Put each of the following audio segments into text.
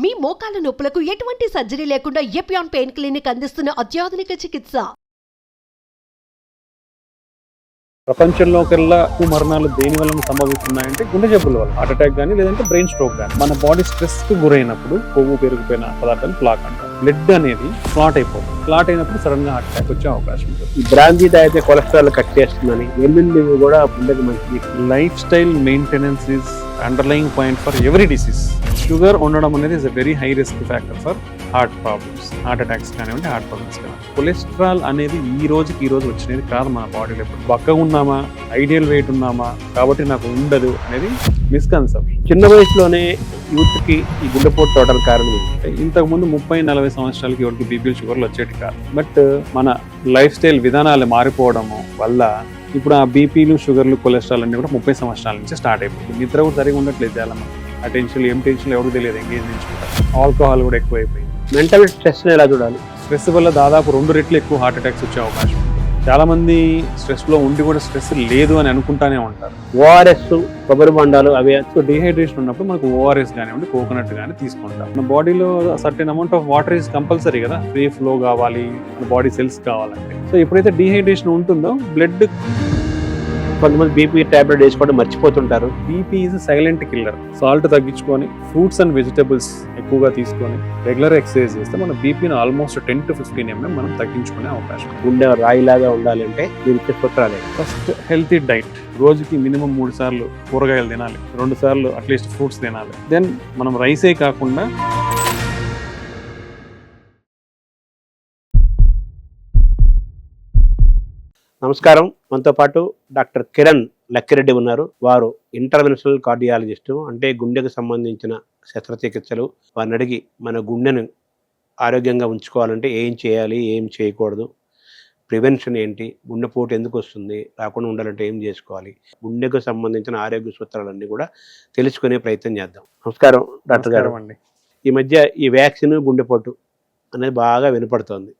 మీ మోకాల నొప్పులకు ఎటువంటి సర్జరీ లేకుండా ఎపియాన్ పెయిన్ క్లినిక్ అందిస్తున్న అత్యాధునిక చికిత్స. ప్రపంచంలోకెల్లా ఎక్కువ మరణాలు దేని వలన సంభవిస్తున్నాయంటే గుండె జబ్బుల వల్ల, హార్ట్ అటాక్ కానీ లేదంటే బ్రెయిన్ స్ట్రోక్ కానీ. మన బాడీ స్ట్రెస్ కు గురైనప్పుడు కొవ్వు పెరిగిపోయిన పదార్థాలు ప్లాక్ అంటారు. బ్లడ్ అనేది క్లాట్ అయిపోతుంది. క్లాట్ అయినప్పుడు సడన్ గా హార్ట్ అటాక్ వచ్చే అవకాశం ఉంటుంది. ఈ బ్రాందీ తాగితే కొలెస్ట్రాల్ కట్ చేస్తుందని, వెల్లుల్లి కూడా గుండెకి మంచిది. Life style maintenance is underlying point for every disease. Sugar ఉండడం అనేది is a very high risk factor for heart problems, heart attacks కానివ్వండి, హార్ట్ ప్రాబ్లమ్స్ కానివ్వండి. కొలెస్ట్రాల్ అనేది ఈ రోజుకి వచ్చినది కాదు. మన బాడీలో ఇప్పుడు బక్కగా ఉన్నామా, ఐడియల్ వెయిట్ ఉన్నామా కాబట్టి నాకు ఉండదు అనేది మిస్కన్సెప్షన్. చిన్న వయసులోనే యూత్ కి ఈ గుండెపోటు టోటల్ కారణం ఏంటంటే, ఇంతకు ముందు 30-40 సంవత్సరాలకి ఎవరికి బీపీలు షుగర్లు వచ్చేటి కాదు. బట్ మన లైఫ్ స్టైల్ విధానాలు మారిపోవడము వల్ల ఇప్పుడు ఆ బీపీలు, షుగర్లు, కొలెస్ట్రాల్ అన్ని కూడా 30 సంవత్సరాల నుంచి స్టార్ట్ అయిపోతుంది. నిద్ర కూడా సరిగా ఉండట్లేదు చాలా మంది. ఆ టెన్షన్ ఏం టెన్షన్ ఎవరికి తెలియదు, ఎంగేజ్ చేసుకుంటారు. ఆల్కహాల్ కూడా ఎక్కువైపోయింది. మెంటల్ స్ట్రెస్ ఎలా చూడాలి? స్ట్రెస్ వల్ల దాదాపు 2 రెట్లు ఎక్కువ హార్ట్ అటాక్స్ వచ్చే అవకాశం ఉంది. చాలా మంది స్ట్రెస్ లో ఉండి కూడా స్ట్రెస్ లేదు అని అనుకుంటానే ఉంటారు. ఓఆర్ఎస్, కొబ్బరి బొండాలు అవి. సో డిహైడ్రేషన్ ఉన్నప్పుడు మనకు ఓఆర్ఎస్ కానివ్వండి, కోకోనట్ కానీ తీసుకుంటాం. మన బాడీలో certain amount of water is compulsory కదా, ఫ్రీ ఫ్లో కావాలి, మన బాడీ సెల్స్ కావాలంటే. సో ఎప్పుడైతే డిహైడ్రేషన్ ఉంటుందో బ్లడ్, కొంతమంది బీపీ టాబ్లెట్ వేసుకోవడం మర్చిపోతుంటారు. BP is silent killer. Salt తగ్గించుకొని ఫ్రూట్స్ అండ్ వెజిటబుల్స్ ఎక్కువగా తీసుకొని రెగ్యులర్ ఎక్సర్సైజ్ చేస్తే మన బీపీని ఆల్మోస్ట్ 10 to 15 mm మనం తగ్గించుకునే అవకాశం. గుండె రాయిలాగా ఉండాలంటే దీనికి సూత్రాలే. First healthy diet. రోజుకి మినిమం 3 సార్లు కూరగాయలు తినాలి, 2 సార్లు అట్లీస్ట్ ఫ్రూట్స్ తినాలి. దెన్ మనం రైసే కాకుండా నమస్కారం. మనతో పాటు డాక్టర్ కిరణ్ లక్కిరెడ్డి ఉన్నారు. వారు ఇంటర్వెన్షనల్ కార్డియాలజిస్ట్, అంటే గుండెకు సంబంధించిన శస్త్రచికిత్సలు. వారిని అడిగి మన గుండెను ఆరోగ్యంగా ఉంచుకోవాలంటే ఏం చేయాలి, ఏం చేయకూడదు, ప్రివెన్షన్ ఏంటి, గుండెపోటు ఎందుకు వస్తుంది, రాకుండా ఉండాలంటే ఏం చేసుకోవాలి, గుండెకు సంబంధించిన ఆరోగ్య సూత్రాలన్నీ కూడా తెలుసుకునే ప్రయత్నం చేద్దాం. నమస్కారం డాక్టర్ గారు. ఈ మధ్య ఈ వ్యాక్సిన్ గుండెపోటు అనేది బాగా వినపడుతోంది.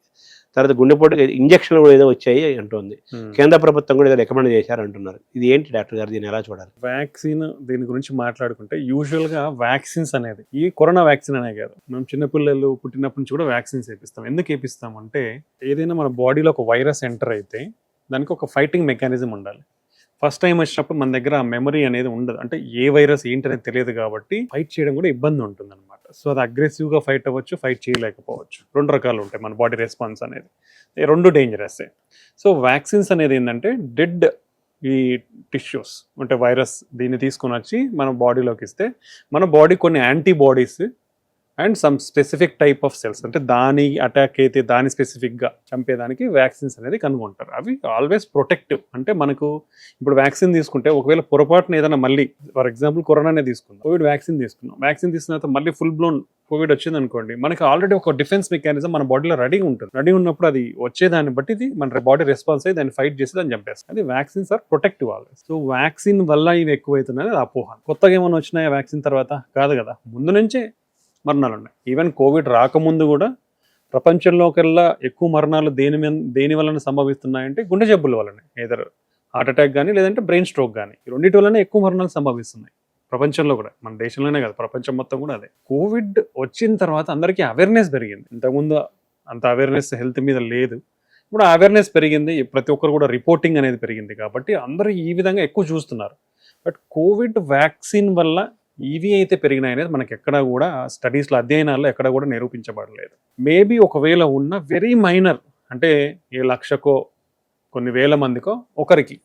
తర్వాత గుండెపోటు ఇంజక్షన్ కూడా ఏదో వచ్చాయి అంటుంది. కేంద్ర ప్రభుత్వం కూడా ఏదో రికమెండ్ చేశారు అంటున్నారు. ఇది ఏంటి డాక్టర్ గారు, దీన్ని ఎలా చూడాలి? వ్యాక్సిన్, దీని గురించి మాట్లాడుకుంటే యూజువల్ గా వ్యాక్సిన్స్ అనేది ఈ కరోనా వ్యాక్సిన్ అనే కాదు, మనం చిన్నపిల్లలు పుట్టినప్పటి నుంచి కూడా వ్యాక్సిన్స్ వేపిస్తాం. ఎందుకు వేపిస్తాం అంటే, ఏదైనా మన బాడీలో ఒక వైరస్ ఎంటర్ అయితే దానికి ఒక ఫైటింగ్ మెకానిజం ఉండాలి. ఫస్ట్ టైం వచ్చినప్పుడు మన దగ్గర ఆ మెమరీ అనేది ఉండదు, అంటే ఏ వైరస్ ఏంటి అనేది తెలియదు కాబట్టి ఫైట్ చేయడం కూడా ఇబ్బంది ఉంటుంది అనమాట. సో అది అగ్రెసివ్గా ఫైట్ అవ్వచ్చు, ఫైట్ చేయలేకపోవచ్చు. 2 రకాలు ఉంటాయి మన బాడీ రెస్పాన్స్ అనేది, 2 డేంజరస్. సో వ్యాక్సిన్స్ అనేది ఏంటంటే డెడ్ ఈ టిష్యూస్ అంటే వైరస్, దీన్ని తీసుకొని వచ్చి మన బాడీలోకి ఇస్తే మన బాడీ కొన్ని antibodies and some specific type of cells, అంటే దాని అటాక్ అయితే దాని స్పెసిఫిక్గా చంపేదానికి వ్యాక్సిన్స్ అనేది కనుగొంటారు. అవి ఆల్వేస్ ప్రొటెక్టివ్. అంటే మనకు ఇప్పుడు వ్యాక్సిన్ తీసుకుంటే ఒకవేళ పొరపాటున ఏదైనా మళ్ళీ, ఫర్ ఎగ్జాంపుల్ కరోనానే తీసుకుందాం, కోవిడ్ వ్యాక్సిన్ తీసుకున్నాం, వ్యాక్సిన్ తీసుకున్న తర్వాత మళ్ళీ ఫుల్ బ్లోన్ కోవిడ్ వచ్చింది అనుకోండి, మనకి ఆల్రెడీ ఒక డిఫెన్స్ మెకానిజం మన బాడీలో రెడీగా ఉంటుంది. రెడీ ఉన్నప్పుడు అది వచ్చేదాన్ని బట్టి ఇది మన బాడీ రెస్పాన్స్ అయ్యి దాన్ని ఫైట్ చేసి దాన్ని చంపేస్తుంది. అది vaccines are protective always. So vaccine వల్ల ఇవి ఎక్కువైతున్నాయి అపోహ. కొత్తగా ఏమైనా వచ్చినాయా వ్యాక్సిన్ తర్వాత? కాదు కదా, ముందు నుంచే మరణాలు ఉన్నాయి. ఈవెన్ కోవిడ్ రాకముందు కూడా ప్రపంచంలోకెల్లా ఎక్కువ మరణాలు దేని వలన సంభవిస్తున్నాయంటే గుండె జబ్బుల వల్లనే. ఏదర్ హార్ట్ అటాక్ కానీ లేదంటే బ్రెయిన్ స్ట్రోక్ కానీ, ఈ రెండింటి వల్లనే ఎక్కువ మరణాలు సంభవిస్తున్నాయి ప్రపంచంలో కూడా. మన దేశంలోనే కాదు, ప్రపంచం మొత్తం కూడా అదే. కోవిడ్ వచ్చిన తర్వాత అందరికీ అవేర్నెస్ పెరిగింది. ఇంతకుముందు అంత అవేర్నెస్ హెల్త్ మీద లేదు, ఇప్పుడు అవేర్నెస్ పెరిగింది, ప్రతి ఒక్కరు కూడా రిపోర్టింగ్ అనేది పెరిగింది కాబట్టి అందరూ ఈ విధంగా ఎక్కువ చూస్తున్నారు. బట్ కోవిడ్ వ్యాక్సిన్ వల్ల ఇవి అయితే పెరిగినాయి అనేది మనకి ఎక్కడ కూడా స్టడీస్లో, అధ్యయనాల్లో ఎక్కడ కూడా నిరూపించబడలేదు. మేబీ ఒకవేళ ఉన్న వెరీ మైనర్, అంటే ఏ 1,00,000కో కొన్ని వేల మందికో ఒకరికి,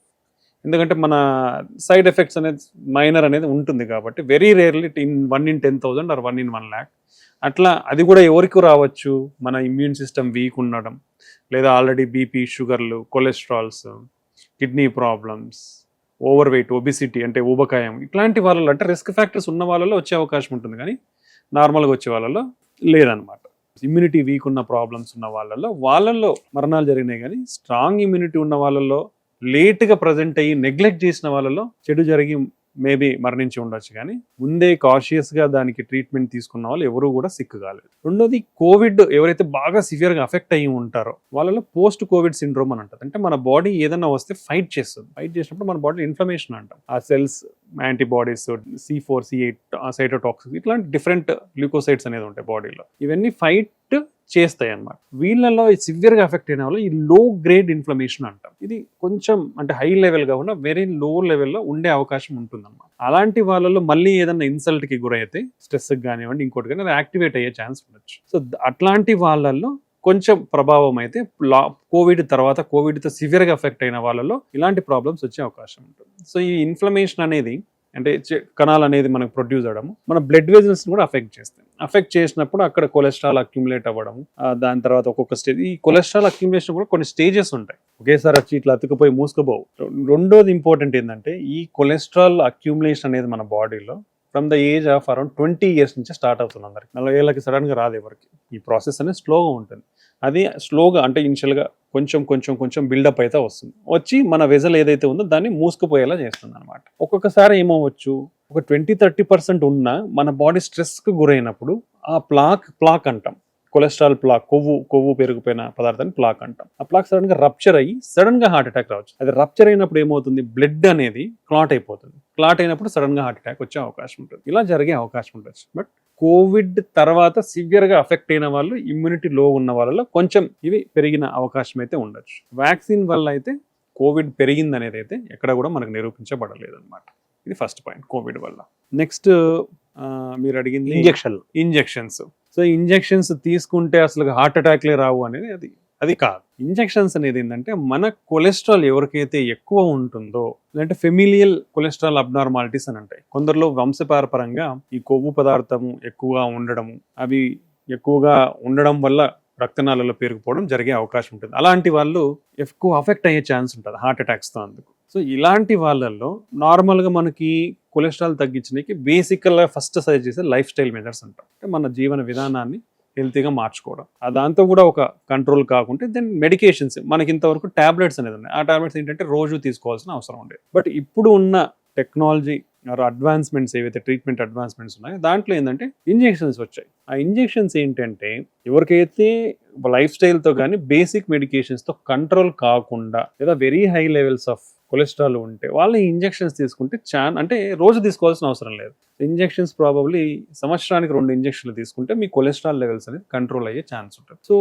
ఎందుకంటే మన సైడ్ ఎఫెక్ట్స్ అనేది మైనర్ అనేది ఉంటుంది కాబట్టి very rarely 1 in 10,000 or 1 in 1,00,000 అట్లా. అది కూడా ఎవరికి రావచ్చు, మన ఇమ్యూన్ సిస్టమ్ వీక్ ఉండడం, లేదా ఆల్రెడీ బీపీ, షుగర్లు, cholesterols, kidney problems, overweight, obesity అంటే ఊబకాయం, ఇట్లాంటి వాళ్ళలో, అంటే రిస్క్ ఫ్యాక్టర్స్ ఉన్న వాళ్ళలో వచ్చే అవకాశం ఉంటుంది కానీ నార్మల్గా వచ్చే వాళ్ళలో లేదనమాట. ఇమ్యూనిటీ వీక్ ఉన్న ప్రాబ్లమ్స్ ఉన్న వాళ్ళల్లో మరణాలు జరిగినాయి కానీ స్ట్రాంగ్ ఇమ్యూనిటీ ఉన్న వాళ్ళలో, లేట్గా ప్రజెంట్ అయ్యి నెగ్లెక్ట్ చేసిన వాళ్ళలో చెడు జరిగి మేబీ మరణించి ఉండొచ్చు కానీ ముందే కాషియస్గా దానికి ట్రీట్మెంట్ తీసుకున్న వాళ్ళు ఎవరు కూడా సిక్ కాలేదు. రెండోది, కోవిడ్ ఎవరైతే బాగా సివియర్గా అఫెక్ట్ అయ్యి ఉంటారో వాళ్ళలో పోస్ట్ కోవిడ్ సిండ్రోమ్ అని అంటారు. అంటే మన బాడీ ఏదైనా వస్తే ఫైట్ చేస్తుంది. ఫైట్ చేసినప్పుడు మన బాడీ ఇన్ఫ్లమేషన్ అంటాం. ఆ సెల్స్ యాంటీబాడీస్, C4, C8, సైటోటాక్సిన్, ఇట్లాంటి డిఫరెంట్ ల్యూకోసైడ్స్ అనేది ఉంటాయి బాడీలో. ఇవన్నీ ఫైట్ చేస్తాయి అన్నమాట. వీళ్ళలో సివియర్గా ఎఫెక్ట్ అయిన వాళ్ళు ఈ లో గ్రేడ్ ఇన్ఫ్లమేషన్ అంటాం. ఇది కొంచెం అంటే హై లెవెల్ కాకుండా వెరీ లో లెవెల్లో ఉండే అవకాశం ఉంటుందన్నమాట. అలాంటి వాళ్ళలో మళ్ళీ ఏదైనా ఇన్సల్ట్కి గురైతే, స్ట్రెస్కి కానివ్వండి ఇంకోటి కానీ, అది యాక్టివేట్ అయ్యే ఛాన్స్ ఉండొచ్చు. సో అట్లాంటి వాళ్ళల్లో కొంచెం ప్రభావం అయితే కోవిడ్ తర్వాత, కోవిడ్తో సివియర్గా ఎఫెక్ట్ అయిన వాళ్ళలో ఇలాంటి ప్రాబ్లమ్స్ వచ్చే అవకాశం ఉంటుంది. సో ఈ ఇన్ఫ్లమేషన్ అనేది అంటే కణాలు అనేది మనకు ప్రొడ్యూస్ అవ్వడము మన బ్లడ్ వెజల్స్ కూడా అఫెక్ట్ చేస్తాయి. అఫెక్ట్ చేసినప్పుడు అక్కడ కొలెస్ట్రాల్ అక్యుములేట్ అవ్వడము, దాని తర్వాత ఒక్కొక్క స్టేజ్, ఈ కొలెస్ట్రాల్ అక్యుములేషన్ కూడా కొన్ని స్టేజెస్ ఉంటాయి. ఒకేసారి వచ్చి ఇట్లా అతుకుపోయి మూసుకుపోవు. రెండోది ఇంపార్టెంట్ ఏంటంటే ఈ కొలెస్ట్రాల్ అక్యుములేషన్ అనేది మన బాడీలో from the age of around 20 years నుంచి స్టార్ట్ అవుతుంది. అందరికి 40 ఏళ్ళకి సడన్గా రాదు ఎవరికి. ఈ ప్రాసెస్ అనేది స్లోగా ఉంటుంది. అది స్లోగా అంటే ఇనిషియల్గా కొంచెం కొంచెం కొంచెం బిల్డప్ అయితే వస్తుంది. వచ్చి మన వెజల్ ఏదైతే ఉందో దాన్ని మూసుకుపోయేలా చేస్తుంది అనమాట. ఒక్కొక్కసారి ఏమవచ్చు, ఒక 20-30% ఉన్న మన బాడీ స్ట్రెస్కి గురైనప్పుడు ఆ ప్లాక్ అంటాం, కొలెస్ట్రాల్ ప్లాక్, కొవ్వు పెరిగిపోయిన పదార్థాన్ని ప్లాక్ అంటాం. ఆ ప్లాక్ సడన్గా రప్చర్ అయ్యి సడన్గా హార్ట్ అటాక్ రావచ్చు. అది రప్చర్ అయినప్పుడు ఏమవుతుంది, బ్లడ్ అనేది క్లాట్ అయిపోతుంది. క్లాట్ అయినప్పుడు సడన్గా హార్ట్ అటాక్ వచ్చే అవకాశం ఉంటుంది. ఇలా జరిగే అవకాశం ఉండొచ్చు. బట్ కోవిడ్ తర్వాత సివియర్గా అఫెక్ట్ అయిన వాళ్ళు, ఇమ్యూనిటీ లో ఉన్న వాళ్ళలో కొంచెం ఇవి పెరిగిన అవకాశం అయితే ఉండొచ్చు. వ్యాక్సిన్ వల్ల అయితే కోవిడ్ పెరిగింది అనేది అయితే ఎక్కడ కూడా మనకు నిరూపించబడలేదు అనమాట. ఇది ఫస్ట్ పాయింట్ కోవిడ్ వల్ల. నెక్స్ట్ మీరు అడిగింది ఇంజెక్షన్స్. సో ఇంజెక్షన్స్ తీసుకుంటే అసలు హార్ట్ అటాక్లే రావు అనేది అది కాదు. ఇంజెక్షన్స్ అనేది ఏంటంటే మన కొలెస్ట్రాల్ ఎవరికైతే ఎక్కువ ఉంటుందో, లేదంటే ఫెమిలియల్ కొలెస్ట్రాల్ అబ్నార్మాలిటీస్ అని ఉంటాయి. కొందరిలో వంశపారపరంగా ఈ కొవ్వు పదార్థము ఎక్కువగా ఉండడము, అవి ఎక్కువగా ఉండడం వల్ల రక్తనాళాల్లో పేరుకుపోవడం జరిగే అవకాశం ఉంటుంది. అలాంటి వాళ్ళు ఎక్కువ అఫెక్ట్ అయ్యే ఛాన్స్ ఉంటుంది హార్ట్ అటాక్స్తో. అందుకు సో ఇలాంటి వాళ్ళల్లో నార్మల్గా మనకి కొలెస్ట్రాల్ తగ్గించడానికి బేసికల్గా ఫస్ట్ సజెస్ట్ చేసే లైఫ్ స్టైల్ మెజర్స్ అంటాం. అంటే మన జీవన విధానాన్ని హెల్తీగా మార్చుకోవడం. దాంతో కూడా ఒక కంట్రోల్ కాకుంటే దెన్ మెడికేషన్స్, మనకి ఇంతవరకు టాబ్లెట్స్ అనేది ఉన్నాయి. ఆ టాబ్లెట్స్ ఏంటంటే రోజు తీసుకోవాల్సిన అవసరం ఉండేది. బట్ ఇప్పుడు ఉన్న టెక్నాలజీ అడ్వాన్స్మెంట్స్ ఏవైతే ట్రీట్మెంట్ అడ్వాన్స్మెంట్స్ ఉన్నాయో దాంట్లో ఏంటంటే ఇంజెక్షన్స్ వచ్చాయి. ఆ ఇంజెక్షన్స్ ఏంటంటే ఎవరికైతే లైఫ్ స్టైల్తో కానీ బేసిక్ మెడికేషన్స్తో కంట్రోల్ కాకుండా లేదా very high levels of cholesterol ఉంటే వాళ్ళు ఇంజెక్షన్స్ తీసుకుంటే అంటే రోజు తీసుకోవాల్సిన అవసరం లేదు. ఇంజెక్షన్స్ ప్రాబబ్లీ సంవత్సరానికి 2 ఇంజెక్షన్లు తీసుకుంటే మీ కొలెస్ట్రాల్ లెవెల్స్ అనేది కంట్రోల్ అయ్యే ఛాన్స్ ఉంటుంది. సో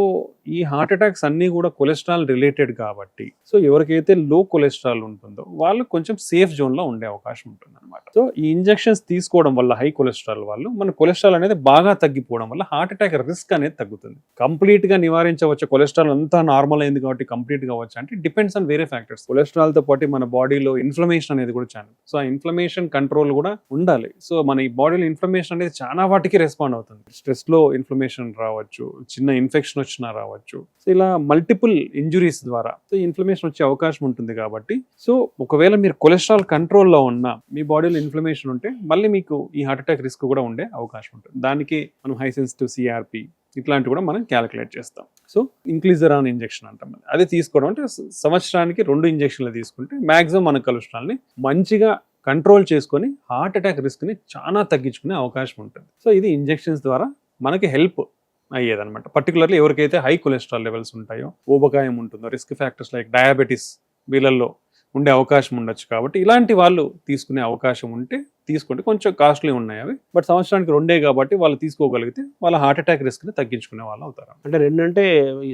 ఈ హార్ట్ అటాక్స్ అన్నీ కూడా కొలెస్ట్రాల్ రిలేటెడ్ కాబట్టి, సో ఎవరికైతే లో కొలెస్ట్రాల్ ఉంటుందో వాళ్ళు కొంచెం సేఫ్ జోన్లో ఉండే అవకాశం ఉంటుంది అనమాట. సో ఈ ఇంజెక్షన్స్ తీసుకోవడం వల్ల హై కొలెస్ట్రాల్ వాళ్ళు మన కొలెస్ట్రాల్ అనేది బాగా తగ్గిపోవడం వల్ల హార్ట్ అటాక్ రిస్క్ అనేది తగ్గుతుంది. కంప్లీట్గా నివారించవచ్చు, కొలెస్ట్రాల్ అంతా నార్మల్ అయింది కాబట్టి కంప్లీట్గా అవ్వచ్చు అంటే డిపెండ్స్ ఆన్ వేరే ఫ్యాక్టర్స్. కొలెస్ట్రాల్తో పాటు మన బాడీలో ఇన్ఫ్లమేషన్ అనేది కూడా చాలా, సో ఆ ఇన్ఫ్లమేషన్ కంట్రోల్ కూడా ఉండాలి. సో మన ఈ బాడీలో ఇన్ఫ్లమేషన్ అనేది చాలా వాటికి రెస్పాండ్ అవుతుంది. స్ట్రెస్లో ఇన్ఫ్లమేషన్ రావచ్చు, చిన్న ఇన్ఫెక్షన్ వచ్చినా రావచ్చు. సో ఇలా మల్టిపుల్ ఇంజురీస్ ద్వారా సో ఇన్ఫ్లమేషన్ వచ్చే అవకాశం ఉంటుంది కాబట్టి, సో ఒకవేళ మీరు కొలెస్ట్రాల్ కంట్రోల్లో ఉన్నా మీ బాడీలో ఇన్ఫ్లమేషన్ ఉంటే మళ్ళీ మీకు ఈ హార్ట్ అటాక్ రిస్క్ కూడా ఉండే అవకాశం ఉంటుంది. దానికి మనం హై సెన్సిటివ్ CRP ఇట్లాంటివి కూడా మనం క్యాలిక్యులేట్ చేస్తాం. సో ఇంక్లిజరాన్ ఇంజెక్షన్ అంటాం. అది తీసుకోవడం అంటే సంవత్సరానికి 2 ఇంజెక్షన్లు తీసుకుంటే మ్యాక్సిమం మన కొలెస్ట్రాల్ని మంచిగా కంట్రోల్ చేసుకొని హార్ట్ అటాక్ రిస్క్ని చాలా తగ్గించుకునే అవకాశం ఉంటుంది. సో ఇది ఇంజెక్షన్స్ ద్వారా మనకి హెల్ప్ అయ్యేదన్నమాట. పర్టికులర్లీ ఎవరికైతే హై కొలెస్ట్రాల్ లెవెల్స్ ఉంటాయో, ఊబకాయం ఉంటుందో, రిస్క్ ఫ్యాక్టర్స్ లైక్ డయాబెటీస్ వీళ్ళల్లో ఉండే అవకాశం ఉండొచ్చు. కాబట్టి ఇలాంటి వాళ్ళు తీసుకునే అవకాశం ఉంటే తీసుకుంటే, కొంచెం కాస్ట్లీ ఉన్నాయి అవి, బట్ సంవత్సరానికి 2 కాబట్టి వాళ్ళు తీసుకోగలిగితే వాళ్ళ హార్ట్ అటాక్ రిస్క్ని తగ్గించుకునే వాళ్ళు అవుతారు. అంటే 2 అంటే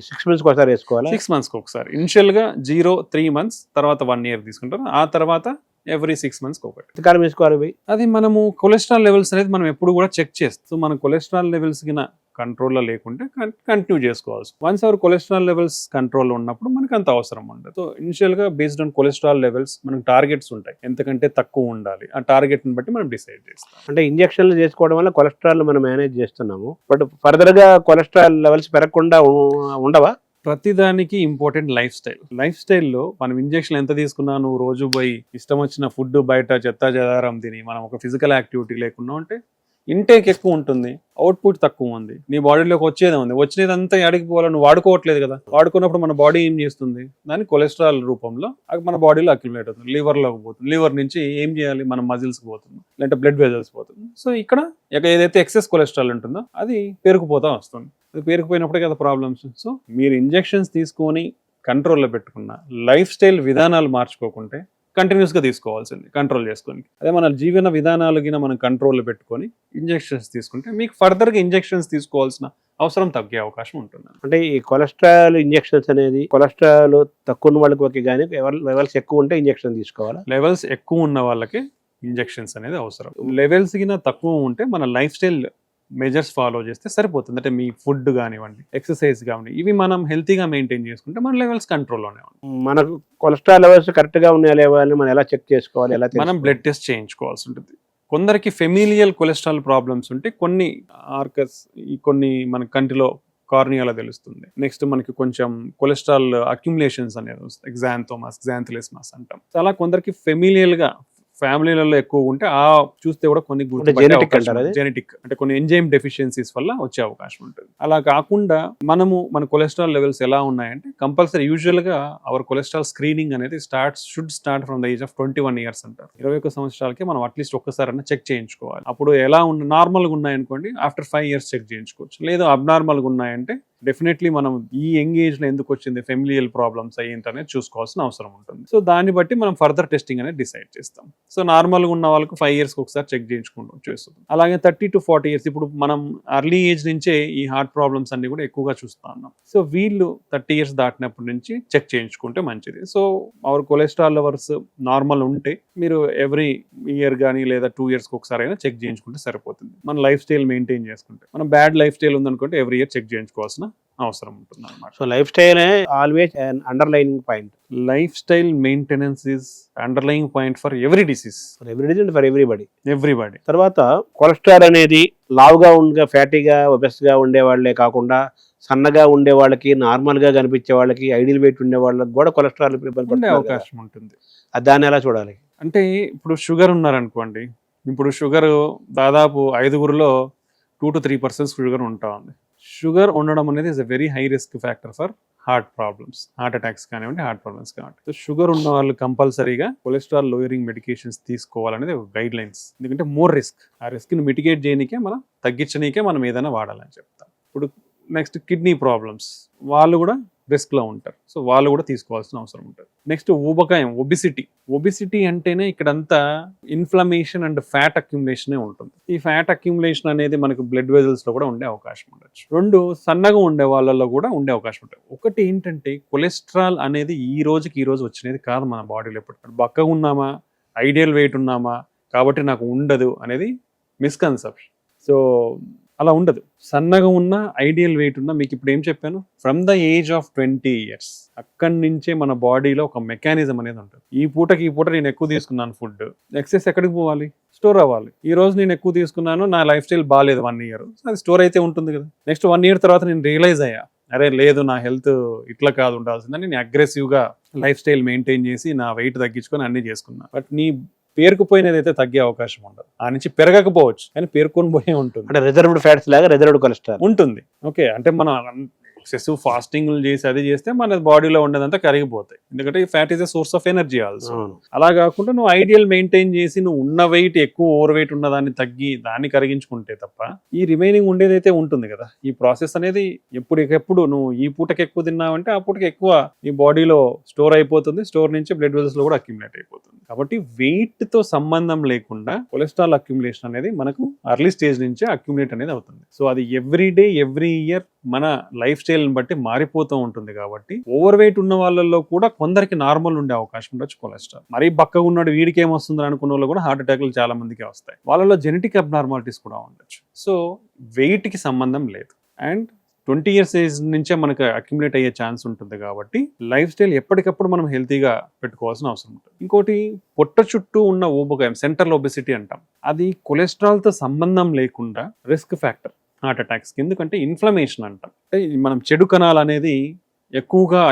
6 months ఒకసారి వేసుకోవాలి. 6 months ఒకసారి. ఇనిషియల్గా 0-3 months, తర్వాత 1 year తీసుకుంటారు. ఆ తర్వాత ఎవ్రీ 6 months ఒకటి. ఎంతకాలం వేసుకోవాలి? అది మనము కొలెస్ట్రాల్ లెవెల్స్ అనేది మనం ఎప్పుడు కూడా చెక్ చేస్తాం. సో మన కొలెస్ట్రాల్ లెవెల్స్ కింద కంట్రోల్లో లేకుంటే కంటిన్యూ చేసుకోవాల్సి. వన్స్ అవర్ కొలెస్ట్రాల్ లెవెల్స్ కంట్రోల్లో ఉన్నప్పుడు మనకు అంత అవసరం ఉండదు. సో ఇనిషియల్గా బేస్డ్ ఆన్ కొలెస్ట్రాల్ లెవెల్స్ మనకు టార్గెట్స్ ఉంటాయి, ఎంతకంటే తక్కువ ఉండాలి. ఆ టార్గెట్ని బట్టి మనం డిసైడ్ చేస్తాం. అంటే ఇంజెక్షన్లు చేసుకోవడం వల్ల కొలెస్ట్రాల్ మనం మేనేజ్ చేస్తున్నాము, బట్ ఫర్దర్గా కొలెస్ట్రాల్ లెవెల్స్ పెరగకుండా ఉండవా? ప్రతిదానికి ఇంపార్టెంట్ లైఫ్ స్టైల్. లైఫ్ స్టైల్లో మనం ఇంజెక్షన్ ఎంత తీసుకున్నా, నువ్వు రోజు పోయి ఇష్టం వచ్చిన ఫుడ్ బయట చెత్తా చెదారం తిని మనం ఒక ఫిజికల్ యాక్టివిటీ లేకుండా ఉంటే ఇంటేక్ ఎక్కువ ఉంటుంది, అవుట్పుట్ తక్కువ ఉంది, నీ బాడీలోకి వచ్చేదే ఉంది. వచ్చినదంతా ఎడికి పోవాలో నువ్వు వాడుకోవట్లేదు కదా. వాడుకున్నప్పుడు మన బాడీ ఏం చేస్తుంది, దాన్ని కొలెస్ట్రాల్ రూపంలో మన బాడీలో అక్యుములేట్ అవుతుంది, లివర్లోకి పోతుంది. లివర్ నుంచి ఏం చేయాలి, మన మజిల్స్కి పోతుంది, లేదంటే బ్లడ్ వెజల్స్ పోతుంది. సో ఇక్కడ ఏదైతే ఎక్సెస్ కొలెస్ట్రాల్ ఉంటుందో అది పేరుకుపోతా వస్తుంది. అది పేరుకుపోయినప్పుడే కదా ప్రాబ్లమ్స్. సో మీరు ఇంజెక్షన్స్ తీసుకొని కంట్రోల్లో పెట్టుకున్న, లైఫ్ స్టైల్ విధానాలు మార్చుకోకుంటే కంటిన్యూస్గా తీసుకోవాల్సింది కంట్రోల్ చేసుకొని. అదే మన జీవన విధానాలు గిన మనం కంట్రోల్లో పెట్టుకొని ఇంజెక్షన్స్ తీసుకుంటే మీకు ఫర్దర్గా ఇంజెక్షన్స్ తీసుకోవాల్సిన అవసరం తగ్గే అవకాశం ఉంటుంది. అంటే ఈ కొలెస్ట్రాల్ ఇంజెక్షన్స్ అనేది కొలెస్ట్రాల్ తక్కువ ఉన్న వాళ్ళకి ఓకే, కానీ లెవెల్స్ ఎక్కువ ఉంటే ఇంజెక్షన్ తీసుకోవాలా? లెవెల్స్ ఎక్కువ ఉన్న వాళ్ళకి ఇంజెక్షన్స్ అనేది అవసరం. లెవెల్స్ గిన తక్కువ ఉంటే మన లైఫ్ స్టైల్ మెజర్స్ ఫాలో చేస్తే సరిపోతుంది. అంటే మీ ఫుడ్ కానివ్వండి, ఎక్సర్సైజ్ కానివ్వండి, ఇవి మనం హెల్తీగా మెయింటైన్ చేసుకుంటే మన లెవెల్స్ కంట్రోల్లోనే ఉంటాయి. మనకు కొలెస్ట్రాల్ లెవెల్స్ కరెక్ట్గా ఉన్నాయా లేవా అని మనం ఎలా చెక్ చేసుకోవాలి? ఎలా మనం బ్లడ్ టెస్ట్ చేయించుకోవాల్సి ఉంటుంది. కొందరికి ఫెమిలియల్ కొలెస్ట్రాల్ ప్రాబ్లమ్స్ ఉంటే కొన్ని ఆర్కస్ కొన్ని మన కంటిలో కార్నియాలో తెలుస్తుంది. నెక్స్ట్ మనకి కొంచెం కొలెస్ట్రాల్ అక్యుములేషన్స్ అనేది వస్తుంది, ఎగ్జాంథోమాస్, ఎగ్జాంథిలిస్మాస్ అంటాం. చాలా కొందరికి ఫెమిలియల్గా ఫ్యామిలీలలో ఎక్కువ ఉంటే ఆ చూస్తే కూడా కొన్ని జెనెటిక్ అంటే కొన్ని ఎంజైమ్ డెఫిషియన్సీస్ వల్ల వచ్చే అవకాశం ఉంటుంది. అలా కాకుండా మన కొలెస్ట్రాల్ లెవెల్స్ ఎలా ఉన్నాయంటే కంపల్సరీ యూజువల్గా అవర్ కొలెస్ట్రాల్ స్క్రీనింగ్ అనేది should start from the age of 21 years అంటారు. 21 సంవత్సరాలకి మనం అట్లీస్ట్ ఒక్కసారైనా చెక్ చేయించుకోవాలి. అప్పుడు ఎలా నార్మల్గా ఉన్నాయనుకోండి ఆఫ్టర్ 5 years చెక్ చేయించుకోవచ్చు. లేదు అబ్నార్మల్గా ఉన్నాయంటే డెఫినెట్లీ మనం ఈ యంగ్ ఏజ్ లో ఎందుకు వచ్చింది ఫెమిలియల్ ప్రాబ్లమ్స్ అయ్యింది అనేది చూసుకోవాల్సిన అవసరం ఉంటుంది. సో దాన్ని బట్టి మనం ఫర్దర్ టెస్టింగ్ అనేది డిసైడ్ చేస్తాం. సో నార్మల్గా ఉన్న వాళ్ళకు 5 years ఒకసారి చెక్ చేయించుకుంటాం చేస్తుంది. అలాగే 30 to 40 years ఇప్పుడు మనం అర్లీ ఏజ్ నుంచే ఈ హార్ట్ ప్రాబ్లమ్స్ అన్ని కూడా ఎక్కువగా చూస్తూ ఉన్నాం. సో వీళ్ళు 30 years దాటినప్పటి నుంచి చెక్ చేయించుకుంటే మంచిది. So our cholesterol levels normal ఉంటే మీరు ఎవ్రీ ఇయర్ కానీ లేదా 2 years ఒకసారి అయినా చెక్ చేయించుకుంటే సరిపోతుంది. మన లైఫ్ స్టైల్ మెయింటైన్ చేసుకుంటే. మనం బ్యాడ్ లైఫ్ స్టైల్ ఉందనుకుంటే ఎవ్రీ ఇయర్ చెక్ చేయించుకోవాల్సిన అవసరం ఉంటుంది అన్నమాట. So lifestyle always an underlying point. Lifestyle maintenance is underlying point for every disease, for everybody. తర్వాత కొలెస్ట్రాల్ అనేది లావుగా ఉండే ఫ్యాటీగా ఒబెస్గా ఉండే వాళ్ళే కాకుండా సన్నగా ఉండే వాళ్ళకి, నార్మల్ గా కనిపించే వాళ్ళకి, ఐడియల్ వెయిట్ ఉండే వాళ్ళకి కూడా కొలెస్ట్రాల్ ఉండే అవకాశం ఉంటుంది. దాన్ని ఎలా చూడాలి? అంటే ఇప్పుడు షుగర్ ఉన్నారనుకోండి, ఇప్పుడు షుగర్ దాదాపు 5గురిలో 2 to 3% షుగర్ ఉంటా ఉంది. షుగర్ ఉండడం అనేది is a very high risk factor for heart problems, heart attacks కానివ్వండి, హార్ట్ ప్రాబ్లమ్స్ కానివ్వండి. సో షుగర్ ఉన్న వాళ్ళు కంపల్సరీగా కొలెస్ట్రాల్ లోయరింగ్ మెడికేషన్స్ తీసుకోవాలనేది ఒక గైడ్ లైన్స్. ఎందుకంటే మోర్ రిస్క్, ఆ రిస్క్ని మిటిగేట్ చేయడానికే మనం తగ్గించడానికే మనం ఏదైనా వాడాలని చెప్తాం. ఇప్పుడు నెక్స్ట్ కిడ్నీ ప్రాబ్లమ్స్ వాళ్ళు కూడా రిస్క్లో ఉంటారు. సో వాళ్ళు కూడా తీసుకోవాల్సిన అవసరం ఉంటుంది. నెక్స్ట్ ఊబకాయం, ఒబిసిటీ అంటేనే ఇక్కడంతా ఇన్ఫ్లమేషన్ అండ్ ఫ్యాట్ అక్యుములేషనే ఉంటుంది. ఈ ఫ్యాట్ అక్యుములేషన్ అనేది మనకు బ్లడ్ వెజల్స్లో కూడా ఉండే అవకాశం ఉండొచ్చు. 2 సన్నగా ఉండే వాళ్ళలో కూడా ఉండే అవకాశం ఉంటుంది. ఒకటి ఏంటంటే కొలెస్ట్రాల్ అనేది ఈ రోజు వచ్చినది కాదు మన బాడీలో. ఎప్పుడు బక్కగా ఉన్నామా, ఐడియల్ వెయిట్ ఉన్నామా కాబట్టి నాకు ఉండదు అనేది మిస్కన్సెప్షన్. సో అలా ఉండదు. సన్నగా ఉన్న, ఐడియల్ వెయిట్ ఉన్న, మీకు ఇప్పుడు ఏం చెప్పాను, from the age of 20 years అక్కడి నుంచే మన బాడీలో ఒక మెకానిజం అనేది ఉంటుంది. ఈ పూట నేను ఎక్కువ తీసుకున్నాను ఫుడ్, ఎక్సెస్ ఎక్కడికి పోవాలి, స్టోర్ అవ్వాలి. ఈ రోజు నేను ఎక్కువ తీసుకున్నాను, నా లైఫ్ స్టైల్ బాగాలేదు 1 year, అది స్టోర్ అయితే ఉంటుంది కదా. నెక్స్ట్ 1 year తర్వాత నేను రియలైజ్ అయ్యా, అరే లేదు నా హెల్త్ ఇట్లా కాదు ఉండాల్సిందని నేను అగ్రెసివ్గా లైఫ్ స్టైల్ మెయింటైన్ చేసి నా వెయిట్ తగ్గించుకొని అన్నీ చేసుకున్నా. బట్ నీ పేరుకుపోయినది అయితే తగ్గే అవకాశం ఉండదు. ఆ నుంచి పెరగకపోవచ్చు కానీ పేరుకొని పోయే ఉంటుంది. అంటే రిజర్వ్డ్ ఫ్యాట్స్ లాగా రిజర్వ్డ్ కొలెస్ట్రాల్ ఉంటుంది. ఓకే, అంటే మనం ఎక్సెసివ్ ఫాస్టింగ్లు చేసి అది చేస్తే మన బాడీలో ఉండేదంతా కరిగిపోతాయి. ఎందుకంటే fat is a source of energy also. అలా కాకుండా నువ్వు ఐడియల్ మెయింటైన్ చేసి నువ్వు ఉన్న వెయిట్ ఎక్కువ ఓవర్ వెయిట్ ఉన్న దాన్ని తగ్గి దాన్ని కరిగించుకుంటే తప్ప ఈ రిమైనింగ్ ఉండేదైతే ఉంటుంది కదా. ఈ ప్రాసెస్ అనేది ఎప్పటికెప్పుడు నువ్వు ఈ పూటకి ఎక్కువ తిన్నావంటే ఆ పూటకి ఎక్కువ నీ బాడీలో స్టోర్ అయిపోతుంది. స్టోర్ నుంచి బ్లడ్ వెజల్స్ లో కూడా అక్యుములేట్ అయిపోతుంది. కాబట్టి వెయిట్ తో సంబంధం లేకుండా కొలెస్ట్రాల్ అక్యుములేషన్ అనేది మనకు అర్లీ స్టేజ్ నుంచే అక్యుములేట్ అనేది అవుతుంది. సో అది ఎవ్రీ డే ఎవ్రీ ఇయర్ మన లైఫ్ స్టైల్ని బట్టి మారిపోతూ ఉంటుంది. కాబట్టి ఓవర్ వెయిట్ ఉన్న వాళ్ళల్లో కూడా కొందరికి నార్మల్ ఉండే అవకాశం ఉండొచ్చు కొలెస్ట్రాల్. మరీ బక్కగా ఉన్నాడు వీడికి ఏమొస్తుంది అనుకున్న వాళ్ళు కూడా హార్ట్ అటాక్లు చాలా మందికి వస్తాయి. వాళ్ళలో జెనెటిక్ అబ్నార్మాలిటీస్ కూడా ఉండొచ్చు. సో వెయిట్ కి సంబంధం లేదు. అండ్ 20 years ఏజ్ నుంచే మనకు అక్యుములేట్ అయ్యే ఛాన్స్ ఉంటుంది. కాబట్టి లైఫ్ స్టైల్ ఎప్పటికప్పుడు మనం హెల్తీగా పెట్టుకోవాల్సిన అవసరం ఉంటుంది. ఇంకోటి పొట్ట చుట్టూ ఉన్న ఊబకాయం, సెంట్రల్ ఒబెసిటీ అంటాం, అది కొలెస్ట్రాల్తో సంబంధం లేకుండా రిస్క్ ఫ్యాక్టర్ హార్ట్ అటాక్స్కి. ఎందుకంటే ఇన్ఫ్లమేషన్ అంటాం, అంటే మనం చెడు కణాలు అనేది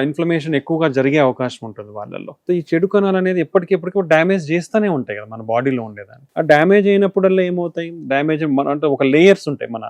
ఇన్ఫ్లమేషన్ ఎక్కువగా జరిగే అవకాశం ఉంటుంది వాళ్ళల్లో. సో ఈ చెడు కణాలు అనేది ఎప్పటికెప్పటికీ డ్యామేజ్ చేస్తూనే ఉంటాయి కదా మన బాడీలో ఉండేదాన్ని. ఆ డ్యామేజ్ అయినప్పుడల్లా ఏమవుతాయి, డ్యామేజ్ అంటే ఒక లేయర్స్ ఉంటాయి మన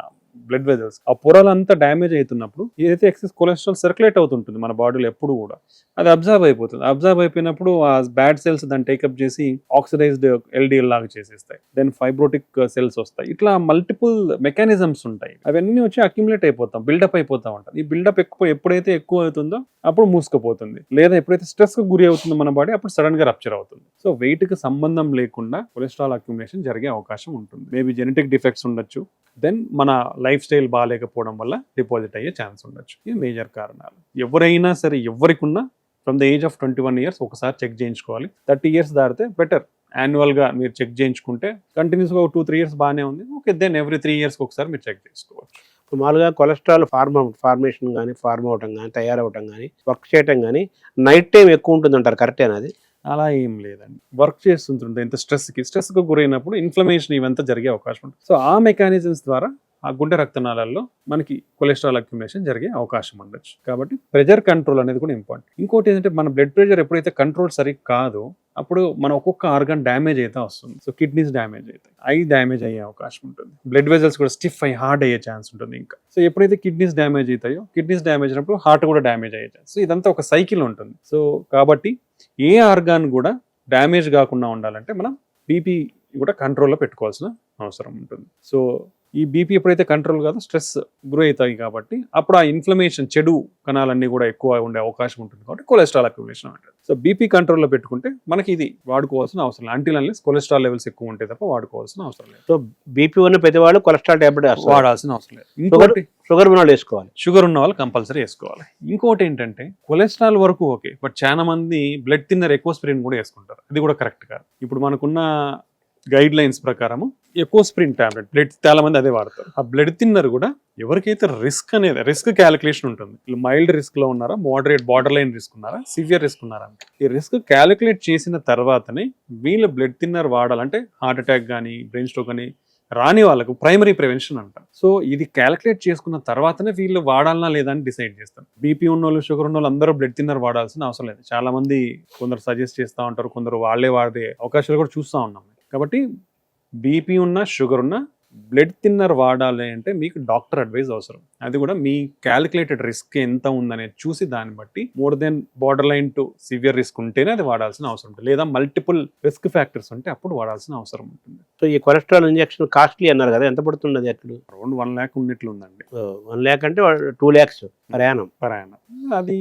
బ్లడ్ వెజల్స్, ఆ పొరలంతా డ్యామేజ్ అవుతున్నప్పుడు ఏదైతే ఎక్సెస్ కొలెస్ట్రాల్ సర్క్యులేట్ అవుతుంటుంది మన బాడీలో ఎప్పుడు కూడా, అది అబ్జర్వ్ అయిపోతుంది. అబ్జర్వ్ అయిపోయినప్పుడు ఆ బ్యాడ్ సెల్స్ దాన్ని టేకప్ చేసి ఆక్సిడైజ్డ్ ఎల్డిఎల్ లాగా చేసేస్తాయి. దెన్ ఫైబ్రోటిక్ సెల్స్ వస్తాయి. ఇట్లా మల్టిపుల్ మెకానిజమ్స్ ఉంటాయి. అవన్నీ వచ్చి అక్యుములేట్ అయిపోతాం, బిల్డప్ అయిపోతా ఉంటాం. ఈ బిల్డప్ ఎప్పుడైతే ఎక్కువ అవుతుందో అప్పుడు మూసుకుపోతుంది, లేదా ఎప్పుడైతే స్ట్రెస్ కు గురి అవుతుందో మన బాడీ అప్పుడు సడన్ గా రప్చర్ అవుతుంది. సో వెయిట్ కి సంబంధం లేకుండా కొలెస్ట్రాల్ అక్యుములేషన్ జరిగే అవకాశం ఉంటుంది. మేబీ జెనెటిక్ డిఫెక్ట్స్ ఉండొచ్చు, దెన్ మన లైఫ్ స్టైల్ బాగాలేకపోవడం వల్ల డిపాజిట్ అయ్యే ఛాన్స్ ఉండొచ్చు. ఇది మేజర్ కారణాలు. ఎవరైనా సరే, ఎవరికి ఉన్నా from the age of 21 years ఒకసారి చెక్ చేయించుకోవాలి. 30 years దాటితే బెటర్. యాన్యువల్గా మీరు చెక్ చేయించుకుంటే కంటిన్యూస్గా 2-3 years బాగానే ఉంది, ఓకే, దెన్ ఎవ్రీ 3 years ఒకసారి మీరు చెక్ చేసుకోవచ్చు. ఇప్పుడు మామూలుగా కొలెస్ట్రాల్ ఫార్మేషన్ కానీ, ఫార్మ్ అవటం కానీ, తయారవటం కానీ, వర్క్ చేయటం కానీ నైట్ టైం ఎక్కువ ఉంటుంది అంటారు, కరెక్టేనా అది? అలా ఏం లేదండి. వర్క్ చేస్తుంటుంది ఇంత స్ట్రెస్కి గురైనప్పుడు ఇన్ఫ్లమేషన్ ఇవంతా జరిగే అవకాశం ఉంటుంది. సో ఆ మెకానిజమ్స్ ద్వారా ఆ గుండె రక్తనాళాల్లో మనకి కొలెస్ట్రాల్ అక్యుములేషన్ జరిగే అవకాశం ఉండొచ్చు. కాబట్టి ప్రెషర్ కంట్రోల్ అనేది కూడా ఇంపార్టెంట్. ఇంకోటి ఏంటంటే మన బ్లడ్ ప్రెషర్ ఎప్పుడైతే కంట్రోల్ సరిగ్గా కాదో అప్పుడు మన ఒక్కొక్క ఆర్గన్ డ్యామేజ్ అయితే వస్తుంది. సో కిడ్నీస్ డ్యామేజ్ అవుతాయి, ఐ డ్యామేజ్ అయ్యే అవకాశం ఉంటుంది, బ్లడ్ వెజల్స్ కూడా స్టిఫ్ అయ్యి హార్డ్ అయ్యే ఛాన్స్ ఉంటుంది. ఇంకా సో ఎప్పుడైతే కిడ్నీస్ డ్యామేజ్ అవుతాయో, కిడ్నీస్ డ్యామేజ్ అయినప్పుడు హార్ట్ కూడా డ్యామేజ్ అయ్యే ఛాన్స్. సో ఇదంతా ఒక సైకిల్ ఉంటుంది. సో కాబట్టి ఏ ఆర్గాన్ కూడా డ్యామేజ్ కాకుండా ఉండాలంటే మనం బీపీ కూడా కంట్రోల్లో పెట్టుకోవాల్సిన అవసరం ఉంటుంది. సో ఈ బీపీ ఎప్పుడైతే కంట్రోల్ కాదో స్ట్రెస్ గురి అవుతాయి, కాబట్టి అప్పుడు ఆ ఇన్ఫ్లమేషన్, చెడు కణాలన్నీ కూడా ఎక్కువ ఉండే అవకాశం ఉంటుంది. కాబట్టి కొలెస్ట్రాల్ అక్యుములేషన్ అంటారు. సో బీపీ కంట్రోల్లో పెట్టుకుంటే మనకి ఇది వాడుకోవాల్సిన అవసరం లేదు, అంటిల్ అన్లెస్ కొలెస్ట్రాల్ లెవెల్స్ ఎక్కువ ఉంటే తప్ప వాడుకోవాల్సిన అవసరం లేదు. సో బీపీ ఉన్న ప్రతి వాళ్ళు కొలెస్ట్రాల్ టాబ్లెట్ వాడాల్సిన అవసరం లేదు. ఇంకోటి షుగర్ ఉన్న వాళ్ళు వేసుకోవాలి, షుగర్ ఉన్న వాళ్ళు కంపల్సరీ వేసుకోవాలి. ఇంకోటి ఏంటంటే కొలెస్ట్రాల్ వరకు ఓకే, బట్ చాలా మంది బ్లడ్ థిన్నర్ ఎకోస్ప్రిన్ కూడా వేసుకుంటారు. అది కూడా కరెక్ట్ కాదు. ఇప్పుడు మనకున్న గైడ్ లైన్స్ ప్రకారం ఎకోస్ప్రిన్ టాబ్లెట్ బ్లడ్ చాలా మంది అదే వాడతారు. ఆ బ్లడ్ థిన్నర్ కూడా ఎవరికైతే రిస్క్ క్యాలిక్యులేషన్ ఉంటుంది, మైల్డ్ రిస్క్ లో ఉన్నారా, మోడరేట్ బార్డర్ లైన్ రిస్క్ ఉన్నారా, సివియర్ రిస్క్ ఉన్నారా, ఈ రిస్క్ క్యాలిక్యులేట్ చేసిన తర్వాతనే వీళ్ళు బ్లడ్ థిన్నర్ వాడాలంటే హార్ట్ అటాక్ కానీ, బ్రెయిన్ స్ట్రోక్ కానీ రాని వాళ్ళకు ప్రైమరీ ప్రివెన్షన్ అంటారు. సో ఇది క్యాలిక్యులేట్ చేసుకున్న తర్వాతనే వీళ్ళు వాడాలనా లేదా అని డిసైడ్ చేస్తారు. బీపీ ఉన్న వాళ్ళు, షుగర్ ఉన్న వాళ్ళు అందరూ బ్లడ్ థిన్నర్ వాడాల్సిన అవసరం లేదు. చాలా మంది కొందరు సజెస్ట్ చేస్తూ ఉంటారు, కొందరు వాళ్ళే వాడే అవకాశాలు కూడా చూస్తూ ఉన్నాం. కాబట్టి బీపీ ఉన్న, షుగర్ ఉన్న బ్లడ్ థిన్నర్ వాడాలి అంటే మీకు డాక్టర్ అడ్వైజ్ అవసరం. అది కూడా మీ క్యాలిక్యులేటెడ్ రిస్క్ ఎంత ఉందనేది చూసి దాన్ని బట్టి more than border line to severe risk ఉంటేనే అది వాడాల్సిన అవసరం ఉంటుంది, లేదా మల్టిపుల్ రిస్క్ ఫ్యాక్టర్స్ ఉంటే అప్పుడు వాడాల్సిన అవసరం ఉంటుంది. సో ఈ కొలెస్ట్రాల్ ఇంజెక్షన్ కాస్ట్లీ అన్నారు కదా, ఎంత పడుతుంది? అట్లు అరౌండ్ 1 lakh ఉన్నట్లు ఉందండి. 1 lakh అంటే 2 lakhs ప్రయాణం. అది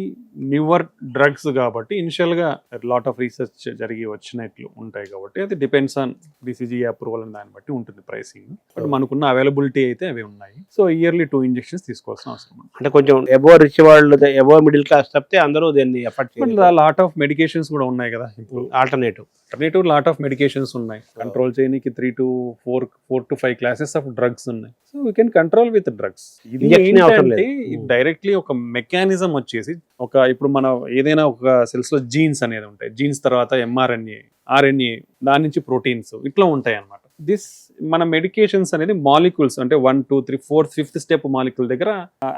న్యూవర్ డ్రగ్స్ కాబట్టి ఇనిషియల్ గా లాట్ ఆఫ్ రీసెర్చ్ జరిగి వచ్చినట్లు ఉంటాయి, కాబట్టి అది డిపెండ్స్ ఆన్ డిసిజీ అప్రూవల్ అని దాన్ని బట్టి ఉంటుంది ప్రైసింగ్. బట్ మనకున్న అవైలబిలిటీ అయితే అవి ఉన్నాయి. సో ఇయర్లీ 2 injections తీసుకోవాల్సిన అవసరం. అంటే కొంచెం ఎబో రిచ్ వాళ్ళు, ఎబో మిడిల్ క్లాస్ తప్పితే అందరూ దీన్ని ఎఫర్ట్ చేయాలి. లాట్ ఆఫ్ మెడికేషన్స్ కూడా ఉన్నాయి కదా ఇప్పుడు. ఆల్టర్నేటివ్ లాట్ ఆఫ్ మెడికేషన్స్ ఉన్నాయి. కంట్రోల్ చేయడానికి 3 to 4 classes ఆఫ్ డ్రగ్స్ ఉన్నాయి. So we can control with drugs. ఇది డైరెక్ట్లీ ఒక మెకానిజం వచ్చేసి ఇప్పుడు మన ఏదైనా ఒక సెల్స్ లో జీన్స్ అనేది ఉంటాయి, జీన్స్ తర్వాత mRNA, RNA, దాని నుంచి ప్రోటీన్స్ ఇట్లా ఉంటాయి అన్నమాట. మన మెడికేషన్స్ అనేది మాలిక్యూల్స్ అంటే 1, 2, 3, 4, 5th స్టెప్ మాలిక్యూల్ దగ్గర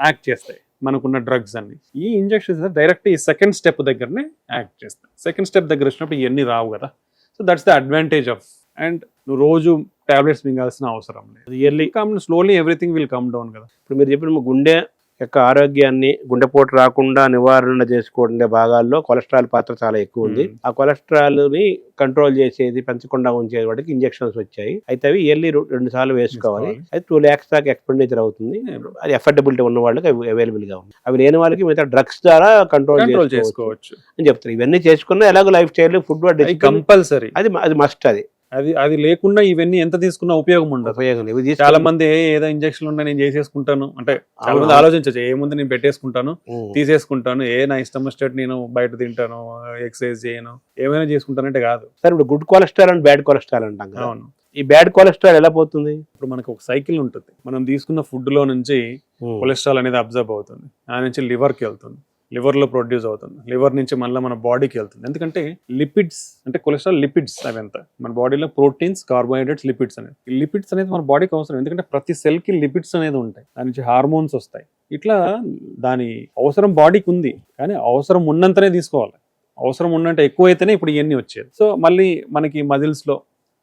యాక్ట్ చేస్తాయి మనకున్న డ్రగ్స్ అన్ని. ఈ ఇంజెక్షన్స్ డైరెక్ట్ ఈ సెకండ్ స్టెప్ దగ్గరనే యాక్ట్ చేస్తాయి. సెకండ్ స్టెప్ దగ్గర వచ్చినప్పుడు ఇవన్నీ రావు కదా. So that's the advantage of. And నువ్వు రోజు టాబ్లెట్స్ మింగాల్సిన అవసరం లేదు. Yearly slowly everything will come down కదా. ఇప్పుడు మీరు చెప్పిన గుండె యొక్క ఆరోగ్యాన్ని, గుండెపోటు రాకుండా నివారణ చేసుకోవడం భాగాల్లో కొలెస్ట్రాల్ పాత్ర చాలా ఎక్కువ ఉంది. ఆ కొలెస్ట్రాల్ ని కంట్రోల్ చేసేది, పెంచకుండా ఉంచేది వాటికి ఇంజెక్షన్స్ వచ్చాయి. అయితే అవి ఇయర్లీ 2 సార్లు వేసుకోవాలి. అది 2 lakhs దాకా ఎక్స్పెండిచర్ అవుతుంది. అది ఎఫర్డబిలిటీ ఉన్న వాళ్ళకి అవి అవైలబుల్ గా ఉంది. అవి లేని వాళ్ళకి మిగతా డ్రగ్స్ ద్వారా కంట్రోల్ చేసుకోవచ్చు అని చెప్తారు. ఇవన్నీ చేసుకున్నా ఎలాగో లైఫ్ స్టైల్, ఫుడ్ కంపల్సరీ, అది మస్ట్. అది లేకుండా ఇవన్నీ ఎంత తీసుకున్న ఉపయోగం ఉండదు. చాలా మంది ఏదో ఇంజక్షన్ ఉన్నా నేను చేసేసుకుంటాను అంటే, చాలా మంది ఆలోచించచ్చు, ఏముంది నేను పెట్టేసుకుంటాను, తీసేసుకుంటాను, నా ఇష్టం వచ్చేటట్టు నేను బయట తింటాను, ఎక్సర్సైజ్ చేయను, ఏమైనా చేసుకుంటానంటే కాదు. సరే, ఇప్పుడు good cholesterol and bad cholesterol అంటాం. అవును. ఈ బ్యాడ్ కొలెస్ట్రాల్ ఎలా పోతుంది? ఇప్పుడు మనకు ఒక సైకిల్ ఉంటుంది. మనం తీసుకున్న ఫుడ్ లో నుంచి కొలెస్ట్రాల్ అనేది అబ్జర్వ్ అవుతుంది, ఆ నుంచి లివర్కి వెళ్తుంది, లివర్ లో ప్రొడ్యూస్ అవుతుంది, లివర్ నుంచి మళ్ళీ మన బాడీకి వెళ్తుంది. ఎందుకంటే లిపిడ్స్ అంటే కొలెస్ట్రాల్ లిపిడ్స్ అవంతా మన బాడీలో ప్రోటీన్స్, కార్బోహైడ్రేట్స్, లిపిడ్స్ అనేది. ఈ లిపిడ్స్ అనేది మన బాడీకి అవసరం. ఎందుకంటే ప్రతి సెల్ కి లిపిడ్స్ అనేది ఉంటాయి, దాని నుంచి హార్మోన్స్ వస్తాయి. ఇట్లా దాని అవసరం బాడీకి ఉంది, కానీ అవసరం ఉన్నంతనే తీసుకోవాలి. అవసరం ఉన్నంటే ఎక్కువ అయితేనే ఇప్పుడు ఇవన్నీ వచ్చేది. సో మళ్ళీ మనకి మజిల్స్ లో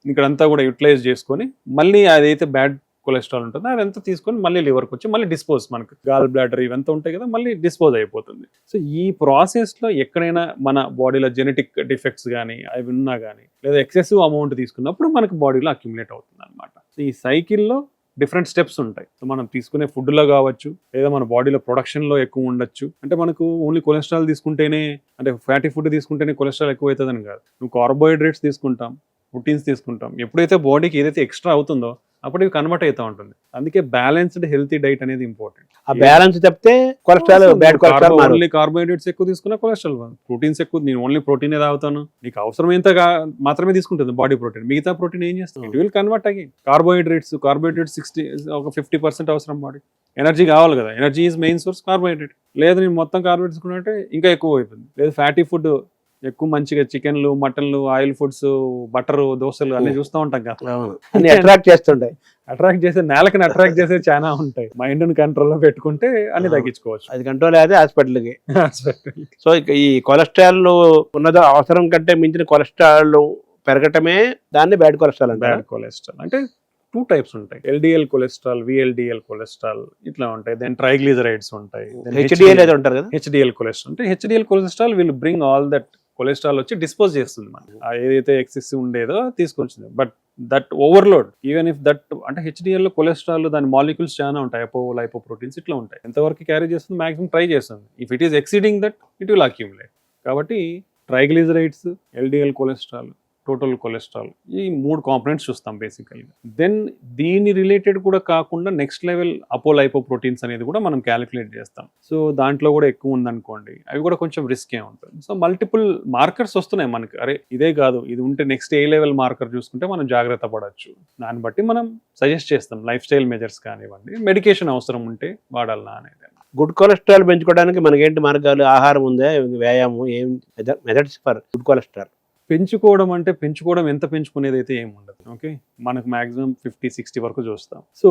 ఇక్కడంతా కూడా యూటిలైజ్ చేసుకొని మళ్ళీ అదైతే బ్యాడ్ కొలెస్ట్రాల్ ఉంటుంది, అదంతా తీసుకొని మళ్ళీ లివర్కి వచ్చి మళ్ళీ డిస్పోజ్, మనకు గాల్ బ్లాడర్ ఇవంతా ఉంటాయి కదా, మళ్ళీ డిస్పోజ్ అయిపోతుంది. సో ఈ ప్రాసెస్లో ఎక్కడైనా మన బాడీలో జెనెటిక్ డిఫెక్ట్స్ కానీ అవి ఉన్నా కానీ లేదా ఎక్సెసివ్ అమౌంట్ తీసుకున్నప్పుడు మనకు బాడీలో అక్యుములేట్ అవుతుంది అనమాట. సో ఈ సైకిల్లో డిఫరెంట్ స్టెప్స్ ఉంటాయి. సో మనం తీసుకునే ఫుడ్లో కావచ్చు, లేదా మన బాడీలో ప్రొడక్షన్లో ఎక్కువ ఉండొచ్చు. అంటే మనకు ఓన్లీ కొలెస్ట్రాల్ తీసుకుంటేనే, అంటే ఫ్యాటీ ఫుడ్ తీసుకుంటేనే కొలెస్ట్రాల్ ఎక్కువ అవుతుందని కాదు. నువ్వు కార్బోహైడ్రేట్స్ తీసుకుంటాం, ప్రోటీన్స్ తీసుకుంటాం, ఎప్పుడైతే బాడీకి ఏదైతే ఎక్స్ట్రా అవుతుందో అప్పుడు ఇవి కన్వర్ట్ అవుతూ ఉంటుంది. అందుకే బ్యాలెన్స్డ్ హెల్తీ డైట్ అనేది ఇంపార్టెంట్. ఆ బ్యాలెన్స్ తప్పితే cholesterol bad cholesterol only carbohydrates ఎక్కువ తీసుకున్నా కొలెస్ట్రాల్, ప్రోటీన్స్ ఎక్కువ, నేను ఓన్లీ ప్రోటీనే తాగుతాను, నీకు అవసరమైనంత మాత్రమే తీసుకుంటుంది బాడీ ప్రోటీన్, మిగతా ప్రోటీన్ ఏం చేస్తాను, ఇట్ విల్ కన్వర్ట్ అయ్యి కార్బోహైడ్రేట్స్ 50% అవసరం బాడీ. ఎనర్జీ కావాలి కదా, energy is main source carbohydrate. లేదు నేను మొత్తం కార్బోహైడ్రేట్ తీసుకున్నట్టే ఇంకా ఎక్కువ అయిపోయింది. లేదు ఫ్యాటీ ఫుడ్ ఎక్కువ మంచిగా చికెన్లు, మటన్లు, ఆయిల్ ఫుడ్స్, బటర్, దోశలు అన్ని చూస్తూ ఉంటాం కదా, అన్ని అట్రాక్ట్ చేస్తుంటాయి. అట్రాక్ట్ చేసే నేలకి అట్రాక్ట్ చేసే చాలా ఉంటాయి. మైండ్ కంట్రోల్లో పెట్టుకుంటే అన్ని తగ్గించుకోవచ్చు. అది కంట్రోల్ అయితే హాస్పిటల్కి. సో ఇక ఈ కొలెస్ట్రాల్ ఉన్నదో అవసరం కంటే మించిన కొలెస్ట్రాల్ పెరగటమే దాన్ని బ్యాడ్ కొలెస్ట్రాల్ అంటారు. బ్యాడ్ కొలెస్ట్రాల్ అంటే 2 టైప్స్ ఉంటాయి, ఎల్డిఎల్ కొలెస్ట్రాల్, విఎల్డిఎల్ కొలెస్ట్రాల్ ఇట్లా ఉంటాయి. దెన్ ట్రైగ్లిజరైడ్స్ ఉంటాయి, హెచ్డిఎల్ ఏదో ఉంటారు కదా. హెచ్డిఎల్ కొలెస్ట్రాల్ అంటే HDL cholesterol will bring all that cholesterol వచ్చి డిస్పోజ్ చేస్తుంది మనకి, ఏదైతే ఎక్సెసివ్ ఉండేదో తీసుకొచ్చింది. But that overload, even if that అంటే హెచ్డిఎల్ లో కొలెస్ట్రాల్ దాని మాలిక్యూల్స్ చాలా ఉంటాయి, లైపో ప్రోటీన్స్ ఇట్లా ఉంటాయి. ఎంతవరకు క్యారీ చేస్తుంది, మాక్సిమం ట్రై చేస్తుంది. If it is exceeding that it will accumulate. కాబట్టి triglycerides, LDL cholesterol, total cholesterol, ఈ 3 కాంపోనెంట్స్ చూస్తాం బేసికల్గా. దెన్ దీని రిలేటెడ్ కూడా కాకుండా నెక్స్ట్ లెవెల్ అపోలైపో ప్రోటీన్స్ అనేది కూడా మనం క్యాలిక్యులేట్ చేస్తాం. సో దాంట్లో కూడా ఎక్కువ ఉందనుకోండి, అవి కూడా కొంచెం రిస్కే ఉంటుంది. సో మల్టిపుల్ మార్కర్స్ వస్తున్నాయి మనకి, అరే ఇదే కాదు ఇది ఉంటే నెక్స్ట్ ఏ లెవెల్ మార్కర్ చూసుకుంటే మనం జాగ్రత్త పడవచ్చు. దాన్ని బట్టి మనం సజెస్ట్ చేస్తాం, లైఫ్ స్టైల్ మెజర్స్ కానివ్వండి, మెడికేషన్ అవసరం ఉంటే వాడాలా అనేది. గుడ్ కొలెస్ట్రాల్ పెంచుకోవడానికి మనకేంటి మార్గాలు? ఆహారం ఉందా, వ్యాయామం, ఏం మెథడ్స్ ఫర్ గుడ్ కొలెస్ట్రాల్ పెంచుకోవడం? అంటే పెంచుకోవడం ఎంత పెంచుకునేది అయితే ఏమి ఉండదు. ఓకే, మనకు మాక్సిమం 50-60 వరకు చూస్తాం. సో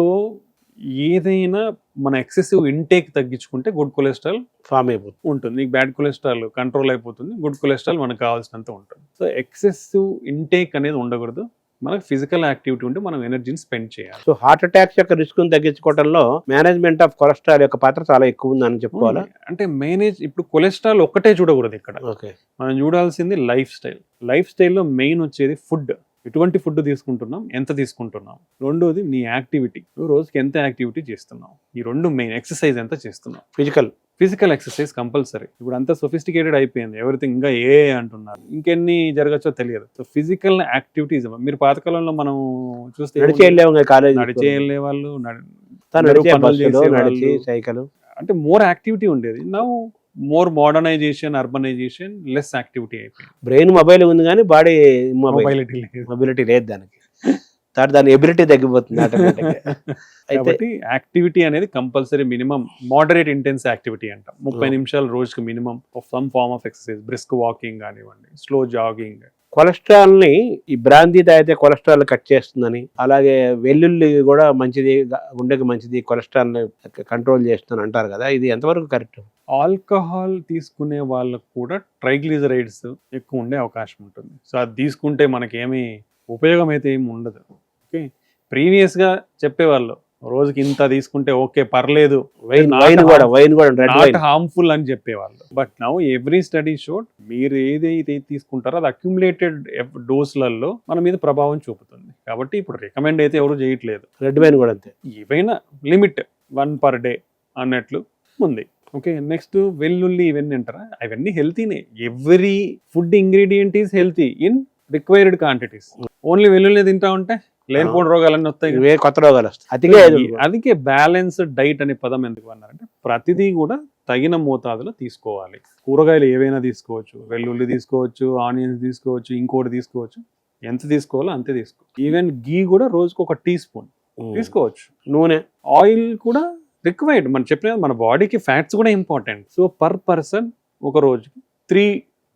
ఏదైనా మన ఎక్సెసివ్ ఇంటేక్ తగ్గించుకుంటే గుడ్ కొలెస్ట్రాల్ ఫామ్ అయిపోతుంది ఉంటుంది, నీకు బ్యాడ్ కొలెస్ట్రాల్ కంట్రోల్ అయిపోతుంది, గుడ్ కొలెస్ట్రాల్ మనకు కావాల్సినంత ఉంటుంది. సో ఎక్సెసివ్ ఇంటేక్ అనేది ఉండకూడదు, మనకు ఫిజికల్ యాక్టివిటీ ఉంటే మనం ఎనర్జీని స్పెండ్ చేయాలి. సో హార్ట్ అటాక్స్ యొక్క రిస్క్ తగ్గించుకోవడంలో మేనేజ్మెంట్ ఆఫ్ కొలెస్ట్రాల్ యొక్క పాత్ర చాలా ఎక్కువ ఉందని చెప్పుకోవాలా? అంటే ఇప్పుడు కొలెస్ట్రాల్ ఒక్కటే చూడకూడదు ఇక్కడ, ఓకే, మనం చూడాల్సింది లైఫ్ స్టైల్. లైఫ్ స్టైల్లో మెయిన్ వచ్చేది ఫుడ్, ఎటువంటి ఫుడ్ తీసుకుంటున్నాం, ఎంత తీసుకుంటున్నాం. రెండోది నీ యాక్టివిటీ, నువ్వు రోజుకి ఎంత యాక్టివిటీ చేస్తున్నావు. ఈ 2 మెయిన్. ఎక్సర్సైజ్ ఎంత చేస్తున్నావు, ఫిజికల్ ఎక్సర్సైజ్ కంపల్సరీ. ఇప్పుడు అంతా సొఫిస్టికేటెడ్ అయిపోయింది, ఎవరిథింగ్ ఇంకా అంటున్నారు, ఇంకెన్ని జరగచ్చో తెలియదు. సో ఫిజికల్ యాక్టివిటీస్ మీరు పాతకాలంలో మనం చూస్తే నడిచే వెళ్ళే వాళ్ళు, సైకిల్ అంటే మోర్ యాక్టివిటీ ఉండేది. Now more modernization, urbanization, less activity అయిపోయింది. బ్రెయిన్ మొబైల్ ఉంది కానీ బాడీ మొబిలిటీ లేదు దానికి, దాని ఎబిలిటీ తగ్గిపోతుంది. కాబట్టి యాక్టివిటీ అనేది compulsory, minimum moderate intense activity అంటాం. 30 నిమిషాలు రోజుకి minimum of some form of exercise, brisk walking కానివ్వండి, స్లో జాగింగ్. కొలెస్ట్రాల్ ని ఈ బ్రాందీ తాగితే కొలెస్ట్రాల్ కట్ చేస్తుందని, అలాగే వెల్లుల్లి కూడా మంచిది, గుండెకి మంచిది, కొలెస్ట్రాల్ కంట్రోల్ చేస్తుందని అంటారు కదా, ఇది ఎంతవరకు కరెక్ట్? ఆల్కహాల్ తీసుకునే వాళ్ళకు కూడా ట్రైగ్లిజరైడ్స్ ఎక్కువ ఉండే అవకాశం ఉంటుంది. సో అది తీసుకుంటే మనకేమీ ఉపయోగం అయితే ఏమి ఉండదు. ఓకే, ప్రీవియస్గా చెప్పేవాళ్ళు రోజుకి ఇంత తీసుకుంటే ఓకే పర్లేదు, హార్మ్ఫుల్ అని చెప్పేవాళ్ళు. But now every study showed మీరు ఏదైతే తీసుకుంటారో అది అక్యుములేటెడ్ డోస్లలో మన మీద ప్రభావం చూపుతుంది. కాబట్టి ఇప్పుడు రికమెండ్ అయితే ఎవరు చేయట్లేదు. రెడ్ వైన్ కూడా అంతే, ఏవైనా లిమిట్ 1 per day అన్నట్లు ఉంది. ఓకే, నెక్స్ట్ వెల్లుల్లి ఇవన్నీ అంటారా, అవన్నీ హెల్తీనే. Every food ingredient is healthy in required quantities. Only వెల్లుల్లి తింటా ఉంటే లేనిపోయిన రోగాలన్నీ వస్తాయి, కొత్త రోగాలు వస్తాయి. అందుకే బ్యాలెన్స్డ్ డైట్ అనే పదం ఎందుకు అన్నారంటే ప్రతిదీ కూడా తగిన మోతాదులో తీసుకోవాలి. కూరగాయలు ఏవైనా తీసుకోవచ్చు, వెల్లుల్లి తీసుకోవచ్చు, ఆనియన్స్ తీసుకోవచ్చు, ఇంకోటి తీసుకోవచ్చు, ఎంత తీసుకోవాలో అంతే తీసుకోవచ్చు. ఈవెన్ గీ కూడా రోజుకు 1 teaspoon తీసుకోవచ్చు. నూనె, ఆయిల్ కూడా రిక్వైర్డ్. మనం చెప్పిన మన బాడీకి ఫ్యాట్స్ కూడా ఇంపార్టెంట్. సో పర్ పర్సన్ ఒక రోజుకి 3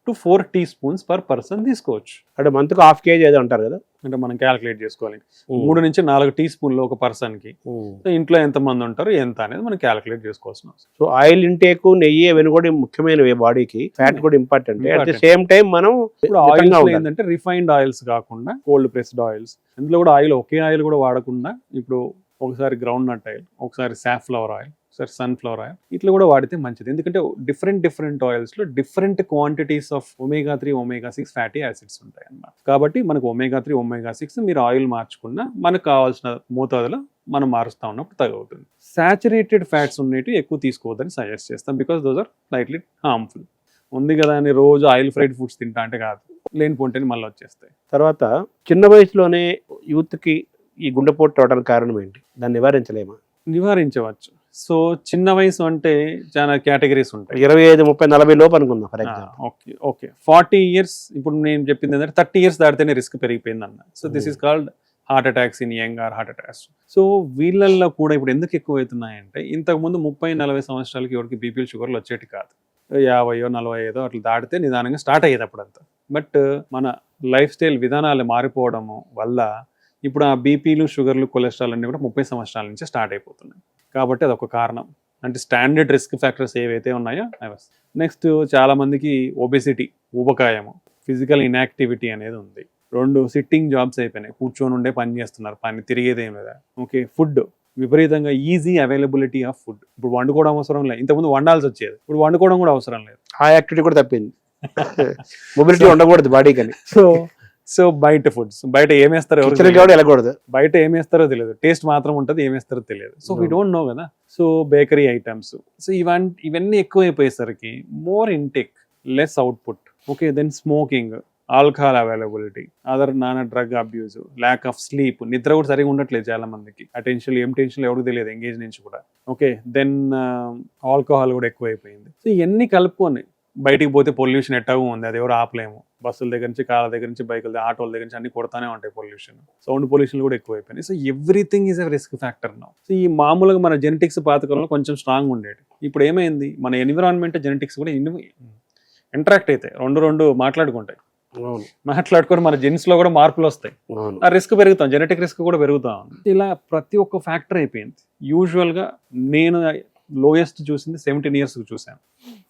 to 4 teaspoons per person తీసుకోవచ్చు. అంటే మంత్కి 1/2 kg ఏదో అంటారు కదా, అంటే మనం క్యాలిక్యులేట్ చేసుకోవాలి. 3 నుంచి 4 teaspoons ఒక పర్సన్ కి. ఇంట్లో ఎంత మంది ఉంటారు ఎంత అనేది మనం క్యాలిక్యులేట్ చేసుకోవాల్సిన అవసరం. సో ఆయిల్ ఇంటేక్, నెయ్యి అవన్నీ కూడా ముఖ్యమైనవి బాడీకి. ఫ్యాట్ కూడా important. At the same time మనం ఇప్పుడు ఆయిల్స్ ఏంటంటే రిఫైన్డ్ ఆయిల్స్ కాకుండా కోల్డ్ ప్రెస్డ్ ఆయిల్స్, ఇందులో కూడా ఆయిల్ ఒకే ఆయిల్ కూడా వాడకుండా ఇప్పుడు ఒకసారి గ్రౌండ్ నట్ ఆయిల్, ఒకసారి సాఫ్లవర్ ఆయిల్, ఒకసారి సన్ఫ్లవర్ ఆయిల్, ఇట్లా కూడా వాడితే మంచిది. ఎందుకంటే డిఫరెంట్ ఆయిల్స్లో different quantities of omega-3 omega-6 fatty acids ఉంటాయి అన్నమాట. కాబట్టి మనకు omega-3 omega-6 మీరు ఆయిల్ మార్చుకున్నా మనకు కావాల్సిన మోతాదులో మనం మారుస్తూ ఉన్నప్పుడు తగ్గుతుంది. సాచురేటెడ్ ఫ్యాట్స్ ఉన్నవి ఎక్కువ తీసుకోవద్దని సజెస్ట్ చేస్తాం, because those are slightly harmful. ఉంది కదా అని రోజు ఆయిల్ ఫ్రైడ్ ఫుడ్స్ తింటా అంటే కాదు, లేని పొంటేని మళ్ళీ వచ్చేస్తాయి. తర్వాత చిన్న వయసులోనే యూత్కి ఈ గుండెపోటు రావడానికి కారణం ఏంటి? దాన్ని నివారించలేమా? నివారించవచ్చు. సో చిన్న వయసు అంటే చాలా కేటగిరీస్ ఉంటాయి. 25, 30, 40 లోపు అనుకుందాం ఫర్ ఎగ్జాంపుల్. ఓకే 40 years, ఇప్పుడు నేను చెప్పింది ఏంటంటే 30 years దాటితేనే రిస్క్ పెరిగిపోయింది అన్న. So this is called heart attacks in young or heart attacks. So వీళ్ళల్లో కూడా ఇప్పుడు ఎందుకు ఎక్కువ అవుతున్నాయంటే, ఇంతకుముందు 30-40 సంవత్సరాలకి ఎవరికి బీపీలు షుగర్లు వచ్చేటి కాదు. 50, 45 అట్లా దాటితే నిదానంగా స్టార్ట్ అయ్యేది అప్పుడంతా. బట్ మన లైఫ్ స్టైల్ విధానాలు మారిపోవడము వల్ల ఇప్పుడు ఆ బీపీలు, షుగర్లు, కొలెస్ట్రాల్ అన్నీ కూడా 30 సంవత్సరాల నుంచి స్టార్ట్ అయిపోతున్నాయి. కాబట్టి అదొక కారణం. అంటే స్టాండర్డ్ రిస్క్ ఫ్యాక్టర్స్ ఏవైతే ఉన్నాయో అవి. నెక్స్ట్ చాలా మందికి ఒబెసిటీ, ఊబకాయము, ఫిజికల్ ఇన్యాక్టివిటీ అనేది ఉంది. 2 సిట్టింగ్ జాబ్స్ అయిపోయినాయి, కూర్చొని ఉండే పని చేస్తున్నారు, పని తిరిగేదేం లేదా. ఓకే ఫుడ్ విపరీతంగా ఈజీ అవైలబిలిటీ ఆఫ్ ఫుడ్. ఇప్పుడు వండుకోవడం అవసరం లేదు, ఇంతకుముందు వండాల్సి వచ్చేది, ఇప్పుడు వండుకోవడం కూడా అవసరం లేదు. ఆ యాక్టివిటీ కూడా తప్పింది. మొబిలిటీ ఉండకూడదు బాడీకి అని. సో బయట ఫుడ్స్, బయట ఏమేస్తారో వెళ్ళకూడదు, బయట ఏమేస్తారో తెలియదు, టేస్ట్ మాత్రం ఉంటుంది, ఏమేస్తారో తెలియదు. సో వీ డోంట్ నో కదా. సో బేకరీ ఐటమ్స్, సో ఇవన్నీ ఎక్కువైపోయేసరికి more intake, less output. Okay then smoking, alcohol availability, other నానా drug abuse, lack of sleep, నిద్ర కూడా సరిగా ఉండట్లేదు చాలా మందికి. ఆ టెన్షన్ ఏం టెన్షన్ ఎవరికి తెలియదు ఎంగేజ్ నుంచి కూడా. ఓకే దెన్ ఆల్కహాల్ కూడా ఎక్కువైపోయింది. సో ఇవన్నీ కలుపుకొని బయటికి పోతే పొల్యూషన్ ఎట్టగా ఉంది, అది ఎవరు ఆపలేము. బస్సుల దగ్గర నుంచి, కార్ల దగ్గర నుంచి, బైకుల, ఆటోల దగ్గర నుంచి అన్ని కొడతానే ఉంటాయి పొల్యూషన్. సౌండ్ పొల్యూషన్ కూడా ఎక్కువైపోయినాయి. So everything is a risk factor now. So ఈ మామూలుగా మన జెనెటిక్స్ పాతకాలంలో కొంచెం స్ట్రాంగ్ ఉండేది. ఇప్పుడు ఏమైంది, మన ఎన్విరాన్మెంట్, జెనెటిక్స్ కూడా ఇంటరాక్ట్ అవుతాయి, రెండు మాట్లాడుకుంటాయి. మాట్లాడుకొని మన జెన్స్ లో కూడా మార్పులు వస్తాయి, ఆ రిస్క్ పెరుగుతాం, జెనెటిక్ రిస్క్ కూడా పెరుగుతాం. ఇలా ప్రతి ఒక్క ఫ్యాక్టర్ అయిపోయింది. యూజువల్ గా నేను లోయెస్ట్ చూసింది 17 years చూశాను.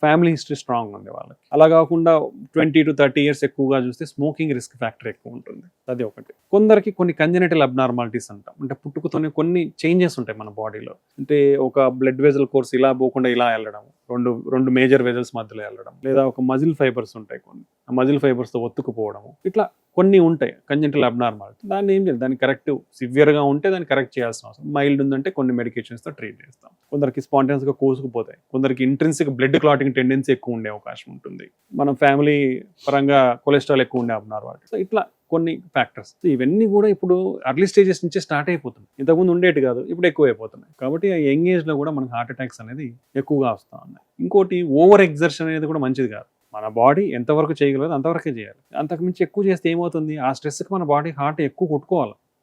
ఫ్యామిలీ హిస్టరీ స్ట్రాంగ్ ఉంది వాళ్ళకి. అలా కాకుండా 20 to 30 years ఎక్కువగా చూస్తే స్మోకింగ్ రిస్క్ ఫ్యాక్టర్ ఎక్కువ ఉంటుంది. అది ఒకటి. కొందరికి కొన్ని కంజెనిటల్ అబ్నార్మాలిటీస్ అంటాం, అంటే పుట్టుకతోనే కొన్ని చేంజెస్ ఉంటాయి మన బాడీలో. అంటే ఒక బ్లడ్ వెజల్ కోర్స్ ఇలా పోకుండా ఇలా వెళ్ళడం, రెండు మేజర్ వెజల్స్ మధ్యలో వెళ్ళడం, లేదా ఒక మజిల్ ఫైబర్స్ ఉంటాయి కొన్ని, ఆ మజిల్ ఫైబర్స్తో ఒత్తుకుపోవడము, ఇట్లా కొన్ని ఉంటాయి కంజెనిటల్ అబ్నార్మాలిటీ. దాన్ని ఏం చేయాలి, దాన్ని కరెక్ట్, సివియర్గా ఉంటే దాన్ని కరెక్ట్ చేయాల్సిన అవసరం. మైల్డ్ ఉందంటే కొన్ని మెడికేషన్స్తో ట్రీట్ చేస్తాం. కొందరికి స్పాంటేనియస్గా కోసుకుపోతాయి, కొందరికి ఇంట్రెన్సిక్ బ్లడ్ క్లాటింగ్ టెండెన్సీ ఎక్కువ ఉండే అవకాశం ఉంటుంది, మనం ఫ్యామిలీ పరంగా కొలెస్ట్రాల్ ఎక్కువ ఉండే అబ్నార్మాలిటీ. సో ఇట్లా కొన్ని ఫ్యాక్టర్స్. ఇవన్నీ కూడా ఇప్పుడు అర్లీ స్టేజెస్ నుంచే స్టార్ట్ అయిపోతుంది. ఇంతకుముందు ఉండేటి కాదు, ఇప్పుడు ఎక్కువ అయిపోతున్నాయి. కాబట్టి ఆ యంగ్ ఏజ్లో కూడా మనకు హార్ట్ అటాక్స్ అనేది ఎక్కువగా వస్తూ ఉన్నాయి. ఇంకోటి ఓవర్ ఎగ్జర్షన్ అనేది కూడా మంచిది కాదు. మన బాడీ ఎంతవరకు చేయగలదు అంతవరకే చేయాలి. అంతకుమించి ఎక్కువ చేస్తే ఏమవుతుంది, ఆ స్ట్రెస్కి మన బాడీ హార్ట్ ఎక్కువ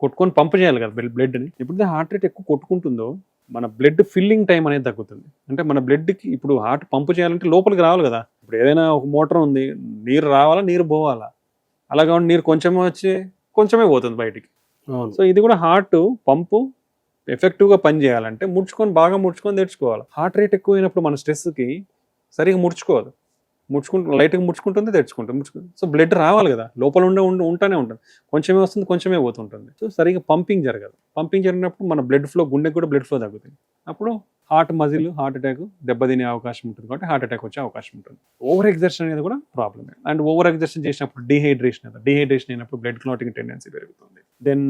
కొట్టుకొని పంప్ చేయాలి కదా బ్లడ్ని. ఎప్పుడైతే హార్ట్ రేట్ ఎక్కువ కొట్టుకుంటుందో మన బ్లడ్ ఫిల్లింగ్ టైం అనేది తగ్గుతుంది. అంటే మన బ్లడ్కి ఇప్పుడు హార్ట్ పంపు చేయాలంటే లోపలికి రావాలి కదా. ఇప్పుడు ఏదైనా ఒక మోటార్ ఉంది, నీరు రావాలా, నీరు పోవాలా. అలా కాబట్టి నీరు కొంచెమే పోతుంది బయటికి. సో ఇది కూడా హార్ట్ పంపు ఎఫెక్టివ్గా పని చేయాలంటే బాగా ముడుచుకొని తెచ్చుకోవాలి. హార్ట్ రేట్ ఎక్కువైనప్పుడు మన స్ట్రెస్కి సరిగా లైట్గా ముడుచుకుంటుంది, తెచ్చుకుంటుంది. సో బ్లడ్ రావాలి కదా, లోపల ఉంటానే ఉంటుంది, కొంచెమే వస్తుంది, కొంచెమే పోతుంటుంది. సో సరిగా పంపింగ్ జరగదు. పంపింగ్ జరిగినప్పుడు మన బ్లడ్ ఫ్లో, గుండెకి కూడా బ్లడ్ ఫ్లో తగ్గుతుంది. అప్పుడు హార్ట్ మజిల్, హార్ట్ అటాక్ దెబ్బతినే అవకాశం ఉంటుంది. కాబట్టి హార్ట్ అటాక్ వచ్చే అవకాశం ఉంటుంది. ఓవర్ ఎగ్జర్షన్ అనేది కూడా ప్రాబ్లమే. అండ్ ఓవర్ ఎగ్జర్షన్ చేసినప్పుడు డిహైడ్రేషన్ అయినప్పుడు బ్లడ్ క్లాటింగ్ టెండెన్సీ పెరుగుతుంది. దెన్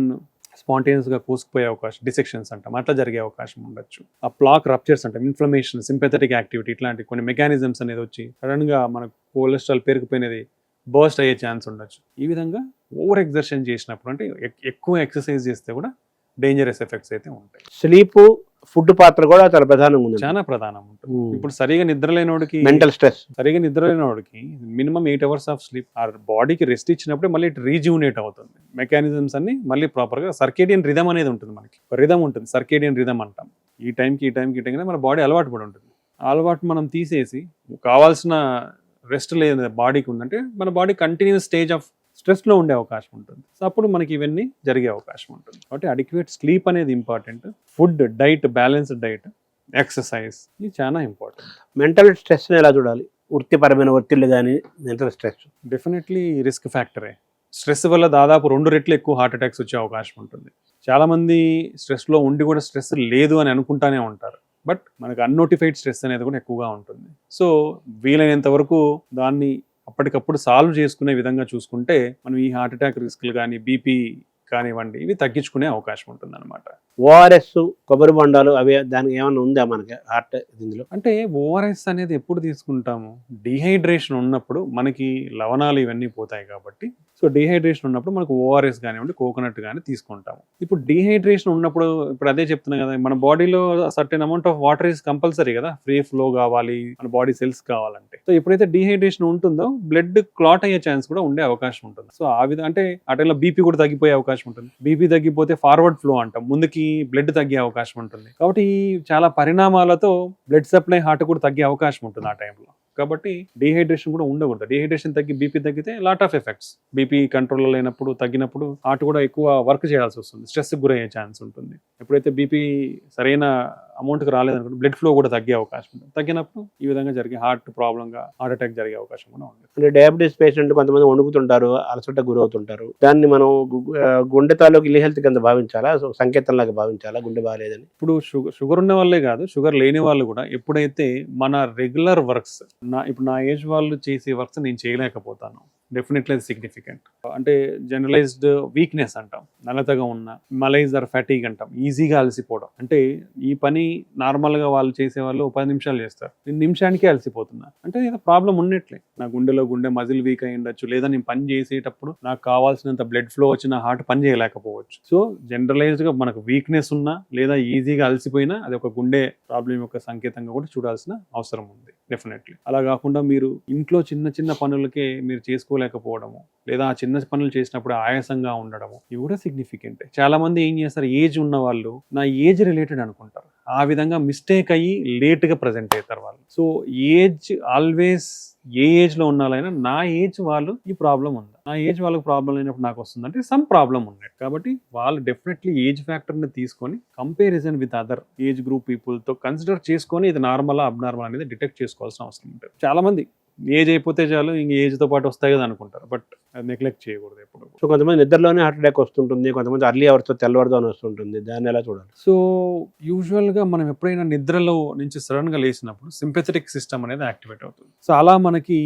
స్పాంటేనియస్గా కోసుకుపోయే అవకాశం, డిసెక్షన్స్ అంటాం, అట్లా జరిగే అవకాశం ఉండొచ్చు. ఆ ప్లాక్ రప్చర్స్ అంటాం, ఇన్ఫ్లమేషన్, సింపెథటిక్ యాక్టివిటీ, ఇట్లాంటి కొన్ని మెకానిజమ్స్ అనేది వచ్చి సడన్గా మనకు కొలెస్ట్రాల్ పెరిగిపోయినది బర్స్ట్ అయ్యే ఛాన్స్ ఉండొచ్చు. ఈ విధంగా ఓవర్ ఎగ్జర్షన్ చేసినప్పుడు, అంటే ఎక్కువ ఎక్సర్సైజ్ చేస్తే కూడా డేంజరస్ ఎఫెక్ట్స్ అయితే ఉంటాయి. స్లీప్, ఫుడ్ పాత్ర కూడా చాలా ప్రధానంగా ఉంది. చాలా ప్రధానం ఉంటుంది. ఇప్పుడు సరిగా నిద్రలేనోడికి, మెంటల్ స్ట్రెస్, సరిగా నిద్రలేనోడికి మినిమం 8 hours ఆఫ్ స్లీప్. ఆ బాడీకి రెస్ట్ ఇచ్చినప్పుడే మళ్ళీ ఇట్ రీజ్యూనేట్ అవుతుంది. మెకానిజమ్స్ అన్ని మళ్ళీ ప్రాపర్గా, సర్కేడియన్ రిథమ్ అనేది ఉంటుంది, మనకి రిథమ్ ఉంటుంది, సర్కేడియన్ రిథమ్ అంటాం. ఈ టైంకి మన బాడీ అలవాటు పడి ఉంటుంది. అలవాటు మనం తీసేసి కావాల్సిన రెస్ట్ లేదు బాడీకి ఉందంటే మన బాడీ కంటిన్యూస్ స్టేజ్ ఆఫ్ స్ట్రెస్లో ఉండే అవకాశం ఉంటుంది. సో అప్పుడు మనకి ఇవన్నీ జరిగే అవకాశం ఉంటుంది. కాబట్టి అడిక్వేట్ స్లీప్ అనేది important. Food, diet, balanced diet, exercise, ఇది చాలా ఇంపార్టెంట్. మెంటల్ స్ట్రెస్ని ఎలా చూడాలి? వృత్తిపరమైన ఒత్తిళ్ళు కానీ, మెంటల్ స్ట్రెస్ డెఫినెట్లీ రిస్క్ ఫ్యాక్టరే. స్ట్రెస్ వల్ల దాదాపు 2 రెట్లు ఎక్కువ హార్ట్ అటాక్స్ వచ్చే అవకాశం ఉంటుంది. చాలా మంది స్ట్రెస్లో ఉండి కూడా స్ట్రెస్ లేదు అని అనుకుంటానే ఉంటారు. బట్ మనకు అన్నోటిఫైడ్ స్ట్రెస్ అనేది కూడా ఎక్కువగా ఉంటుంది. సో వీలైనంత వరకు దాన్ని అప్పటికప్పుడు సాల్వ్ చేసుకునే విధంగా చూసుకుంటే మనం ఈ హార్ట్ అటాక్ రిస్క్లు కానీ బీపీ కానివ్వండి ఇవి తగ్గించుకునే అవకాశం ఉంటుంది అనమాట. ఓఆర్ఎస్, కొబ్బరి బొండాలు అవి దానికి ఏమైనా ఉందా మనకి హార్ట్ ఇందులో? అంటే ఓఆర్ఎస్ అనేది ఎప్పుడు తీసుకుంటాము? డిహైడ్రేషన్ ఉన్నప్పుడు మనకి లవణాలు ఇవన్నీ పోతాయి కాబట్టి. సో డిహైడ్రేషన్ ఉన్నప్పుడు మనకు ఓఆర్ఎస్ కానివ్వండి కోకోనట్ కానీ తీసుకుంటాము. ఇప్పుడు డిహైడ్రేషన్ ఉన్నప్పుడు ఇప్పుడు అదే చెప్తున్నా కదా, మన బాడీలో certain amount of water is compulsory కదా, ఫ్రీ ఫ్లో కావాలి మన బాడీ సెల్స్ కావాలంటే. సో ఎప్పుడైతే డిహైడ్రేషన్ ఉంటుందో బ్లడ్ క్లాట్ అయ్యే ఛాన్స్ కూడా ఉండే అవకాశం ఉంటుంది. సో ఆ విధంగా అంటే ఆ టైంలో బీపీ కూడా తగ్గిపోయే అవకాశం ఉంటుంది. బీపీ తగ్గిపోతే ఫార్వర్డ్ ఫ్లో అంటాం, ముందుకి బ్లడ్ తగ్గే అవకాశం ఉంటుంది. కాబట్టి చాలా పరిణామాలతో బ్లడ్ సప్లై హార్ట్ కూడా తగ్గే అవకాశం ఉంటుంది ఆ టైంలో. కాబట్టి డిహైడ్రేషన్ కూడా ఉండకూడదు. డిహైడ్రేషన్ తగ్గి బీపీ తగ్గితే లాట్ ఆఫ్ ఎఫెక్ట్స్. బీపీ కంట్రోల్లో లేనప్పుడు తగ్గినప్పుడు హార్ట్ కూడా ఎక్కువ వర్క్ చేయాల్సి వస్తుంది, స్ట్రెస్ గురయ్యే ఛాన్స్ ఉంటుంది. ఎప్పుడైతే బీపీ సరైన అమౌంట్కి రాలేదనుకుంటే బ్లడ్ ఫ్లో కూడా తగ్గే అవకాశం ఉంటుంది. తగ్గినప్పుడు ఈ విధంగా జరిగే హార్ట్ ప్రాబ్లంగా హార్ట్ అటాక్ జరిగే అవకాశం కూడా ఉంది. అంటే డయాబెటీస్ పేషెంట్ కొంతమంది వణుకుతుంటారు, అలసట గురవుతుంటారు. దాన్ని మనం గుండె తాలూకు ఇల్ హెల్త్ కింద భావించాలా, సంకేతంలాగా భావించాలా గుండె బాగాలేదని? ఇప్పుడు షుగర్ ఉన్న వాళ్ళే కాదు, షుగర్ లేని వాళ్ళు కూడా ఎప్పుడైతే మన రెగ్యులర్ వర్క్స్ ఇప్పుడు నా ఏజ్ వాళ్ళు చేసే వర్క్స్ నేను చేయలేకపోతాను, డెఫినెట్లీ అది సిగ్నిఫికెంట్. అంటే జనరలైజ్డ్ వీక్నెస్ అంటాం, నలతగా ఉన్న మలైజ్ ఆర్ ఫ్యాటీగ్ అంటాం, ఈజీగా అలసిపోవడం. అంటే ఈ పని నార్మల్గా వాళ్ళు చేసేవాళ్ళు 10 నిమిషాలు చేస్తారు, నేను నిమిషానికే అలసిపోతున్నా అంటే ఏదో ప్రాబ్లం ఉన్నట్లే. నా గుండె మజిల్ వీక్ అయి ఉండొచ్చు, లేదా నేను పని చేసేటప్పుడు నాకు కావాల్సినంత బ్లడ్ ఫ్లో వచ్చి నా హార్ట్ పని చేయలేకపోవచ్చు. సో జనరలైజ్డ్గా మనకు వీక్నెస్ ఉన్నా లేదా ఈజీగా అలసిపోయినా అది ఒక గుండె ప్రాబ్లం యొక్క సంకేతంగా కూడా చూడాల్సిన అవసరం ఉంది డెఫినెట్లీ. అలా కాకుండా మీరు ఇంట్లో చిన్న చిన్న పనులకే మీరు చేసుకోలేకపోవడము, లేదా ఆ చిన్న పనులు చేసినప్పుడు ఆయాసంగా ఉండడము, ఇవి కూడా సిగ్నిఫికెంట్. చాలా మంది ఏం చేస్తారు, ఏజ్ ఉన్న వాళ్ళు నా ఏజ్ రిలేటెడ్ అనుకుంటారు, ఆ విధంగా మిస్టేక్ అయ్యి లేట్గా ప్రజెంట్ అవుతారు వాళ్ళు. సో ఏజ్ ఆల్వేస్ ఏ ఏజ్లో ఉన్నారైనా నా ఏజ్ వాళ్ళు ఈ ప్రాబ్లం ఉందా, నా ఏజ్ వాళ్ళకి ప్రాబ్లం లేనప్పుడు నాకు వస్తుందంటే సమ్ ప్రాబ్లం ఉన్నట్టు. కాబట్టి వాళ్ళు డెఫినెట్లీ ఏజ్ ఫ్యాక్టర్ని తీసుకొని comparison with other age group పీపుల్తో కన్సిడర్ చేసుకొని ఇది నార్మల్ అబ్నార్మల్ అనేది డిటెక్ట్ చేసుకోవాల్సిన అవసరం ఉంటుంది. చాలా మంది ఏజ్ అయిపోతే చాలు ఇంక ఏజ్తో పాటు వస్తాయి కదా అనుకుంటారు, బట్ అది నెగ్లెక్ట్ చేయకూడదు ఎప్పుడు. సో కొంతమంది నిద్రలోనే హార్ట్ అటాక్ వస్తుంటుంది, కొంతమంది అర్లీ అవర్స్తో తెల్లవారుతో వస్తుంటుంది, దాన్ని ఎలా చూడాలి? సో యూజువల్గా మనం ఎప్పుడైనా నిద్రలో నుంచి సడన్గా లేచినప్పుడు సింపెథెటిక్ సిస్టమ్ అనేది యాక్టివేట్ అవుతుంది. సో అలా మనకి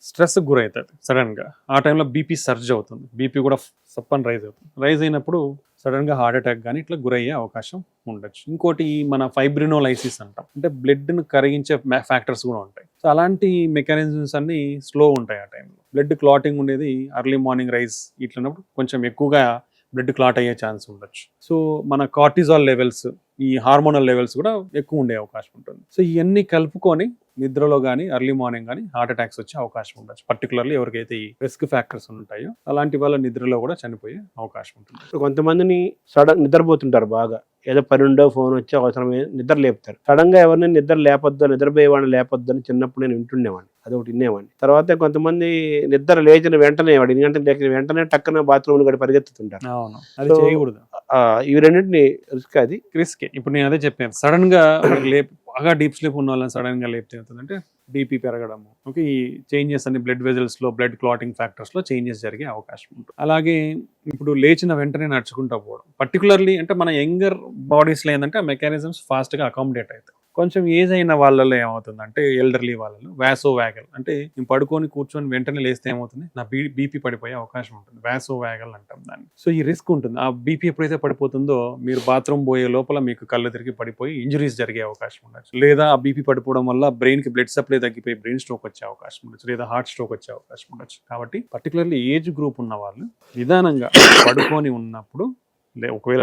స్ట్రెస్ గురవుతుంది సడన్గా, ఆ టైంలో బీపీ సర్జ్ అవుతుంది, బీపీ కూడా సప్పని రైజ్ అవుతుంది. రైజ్ అయినప్పుడు సడన్గా హార్ట్ అటాక్ కానీ ఇట్లా గురయ్యే అవకాశం ఉండొచ్చు. ఇంకోటి మన ఫైబ్రినోలైసిస్ అంటాం, అంటే బ్లడ్ను కరిగించే ఫ్యాక్టర్స్ కూడా ఉంటాయి. సో అలాంటి మెకానిజమ్స్ అన్ని స్లో ఉంటాయి ఆ టైంలో. బ్లడ్ క్లాటింగ్ ఉండేది అర్లీ మార్నింగ్ రైజ్ ఇట్లన్నప్పుడు కొంచెం ఎక్కువగా బ్లడ్ క్లాట్ అయ్యే ఛాన్స్ ఉండొచ్చు. సో మన కార్టిజాల్ లెవెల్స్, ఈ హార్మోనల్ లెవెల్స్ కూడా ఎక్కువ ఉండే అవకాశం ఉంటుంది. సో ఇవన్నీ కలుపుకొని నిద్రలో కానీ ఎర్లీ మార్నింగ్ కానీ హార్ట్ అటాక్స్ వచ్చే అవకాశం ఉండొచ్చు. పర్టికులర్లీ ఎవరికైతే ఈ రిస్క్ ఫ్యాక్టర్స్ ఉంటాయో అలాంటి వాళ్ళ నిద్రలో కూడా చనిపోయే అవకాశం ఉంటుంది. కొంతమందిని సడన్ నిద్రపోతుంటారు, బాగా ఏదో పనుండో ఫోన్ వచ్చి అవసరమే నిద్ర లేపుతారు. సడన్ గా ఎవరిని నిద్ర లేపొద్దు, నిద్రపోయేవాడిని లేపొద్దు అని చిన్నప్పుడు నేను వింటుండేవాడిని, అదొకటి వినేవాడిని. తర్వాత కొంతమంది నిద్ర లేచిన వెంటనే వెంటనే టక్కున బాత్రూమ్ కూడా పరిగెత్తుతుంటారు. అవును, అది చేయకూడదు. ఇవి రెండింటిని రిస్క్, అది రిస్కే. ఇప్పుడు నేను అదే చెప్పాను, సడన్ గా బాగా డీప్ స్లీప్ ఉన్న వాళ్ళని సడన్ గా లేపితే అవుతుందంటే బీపీ పెరగడము, ఓకే, ఈ చేంజెస్ అన్ని బ్లడ్ వెజల్స్ లో, బ్లడ్ క్లాటింగ్ ఫ్యాక్టర్స్ లో చేంజెస్ జరిగే అవకాశం ఉంటుంది. అలాగే ఇప్పుడు లేచిన వెంటనే నడుచుకుంటూ పోవడం, పర్టికులర్లీ అంటే మన యంగర్ బాడీస్ లో ఏంటంటే ఆ మెకానిజమ్స్ ఫాస్ట్ గా అకామిడేట్ అవుతాయి. కొంచెం ఏజ్ అయిన వాళ్ళలో ఏమవుతుందంటే ఎల్డర్లీ వాళ్ళలో వాసో వ్యాగల్, అంటే నేను పడుకొని కూర్చొని వెంటనే లేస్తే ఏమవుతుంది, నా బీపీ పడిపోయే అవకాశం ఉంటుంది, వాసో వ్యాగల్ అంటాం దాన్ని. సో ఈ రిస్క్ ఉంటుంది. ఆ బీపీ ఎప్పుడైతే పడిపోతుందో మీరు బాత్రూమ్ పోయే లోపల మీకు కళ్ళు తిరిగి పడిపోయి ఇంజరీస్ జరిగే అవకాశం ఉండొచ్చు, లేదా ఆ బీపీ పడిపోవడం వల్ల బ్రెయిన్ కి బ్లడ్ సప్లై తగ్గిపోయి బ్రెయిన్ స్ట్రోక్ వచ్చే అవకాశం ఉండొచ్చు, లేదా హార్ట్ స్ట్రోక్ వచ్చే అవకాశం ఉండొచ్చు. కాబట్టి పర్టికులర్లీ ఏజ్ గ్రూప్ ఉన్న వాళ్ళు నిదానంగా పడుకొని ఉన్నప్పుడు, ఒకవేళ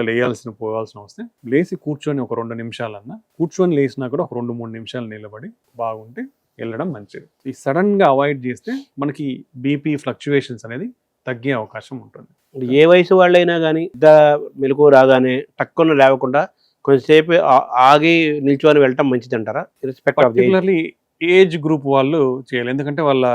పోవాల్సిన వస్తే లేచి కూర్చొని ఒక 2 నిమిషాలన్నా కూర్చొని లేచినా కూడా ఒక 2-3 నిమిషాలు నిలబడి బాగుంటే వెళ్ళడం మంచిది. ఈ సడన్ గా అవాయిడ్ చేస్తే మనకి బీపీ ఫ్లక్చువేషన్స్ అనేది తగ్గే అవకాశం ఉంటుంది. ఏ వయసు వాళ్ళైనా కానీ మెలకు రాగానే టక్కున లేవకుండా కొంచెంసేపు ఆగి నిల్చొని వెళ్ళటం మంచిది అంటారా? పర్టికులర్లీ ఏజ్ గ్రూప్ వాళ్ళు చేయాలి, ఎందుకంటే వాళ్ళ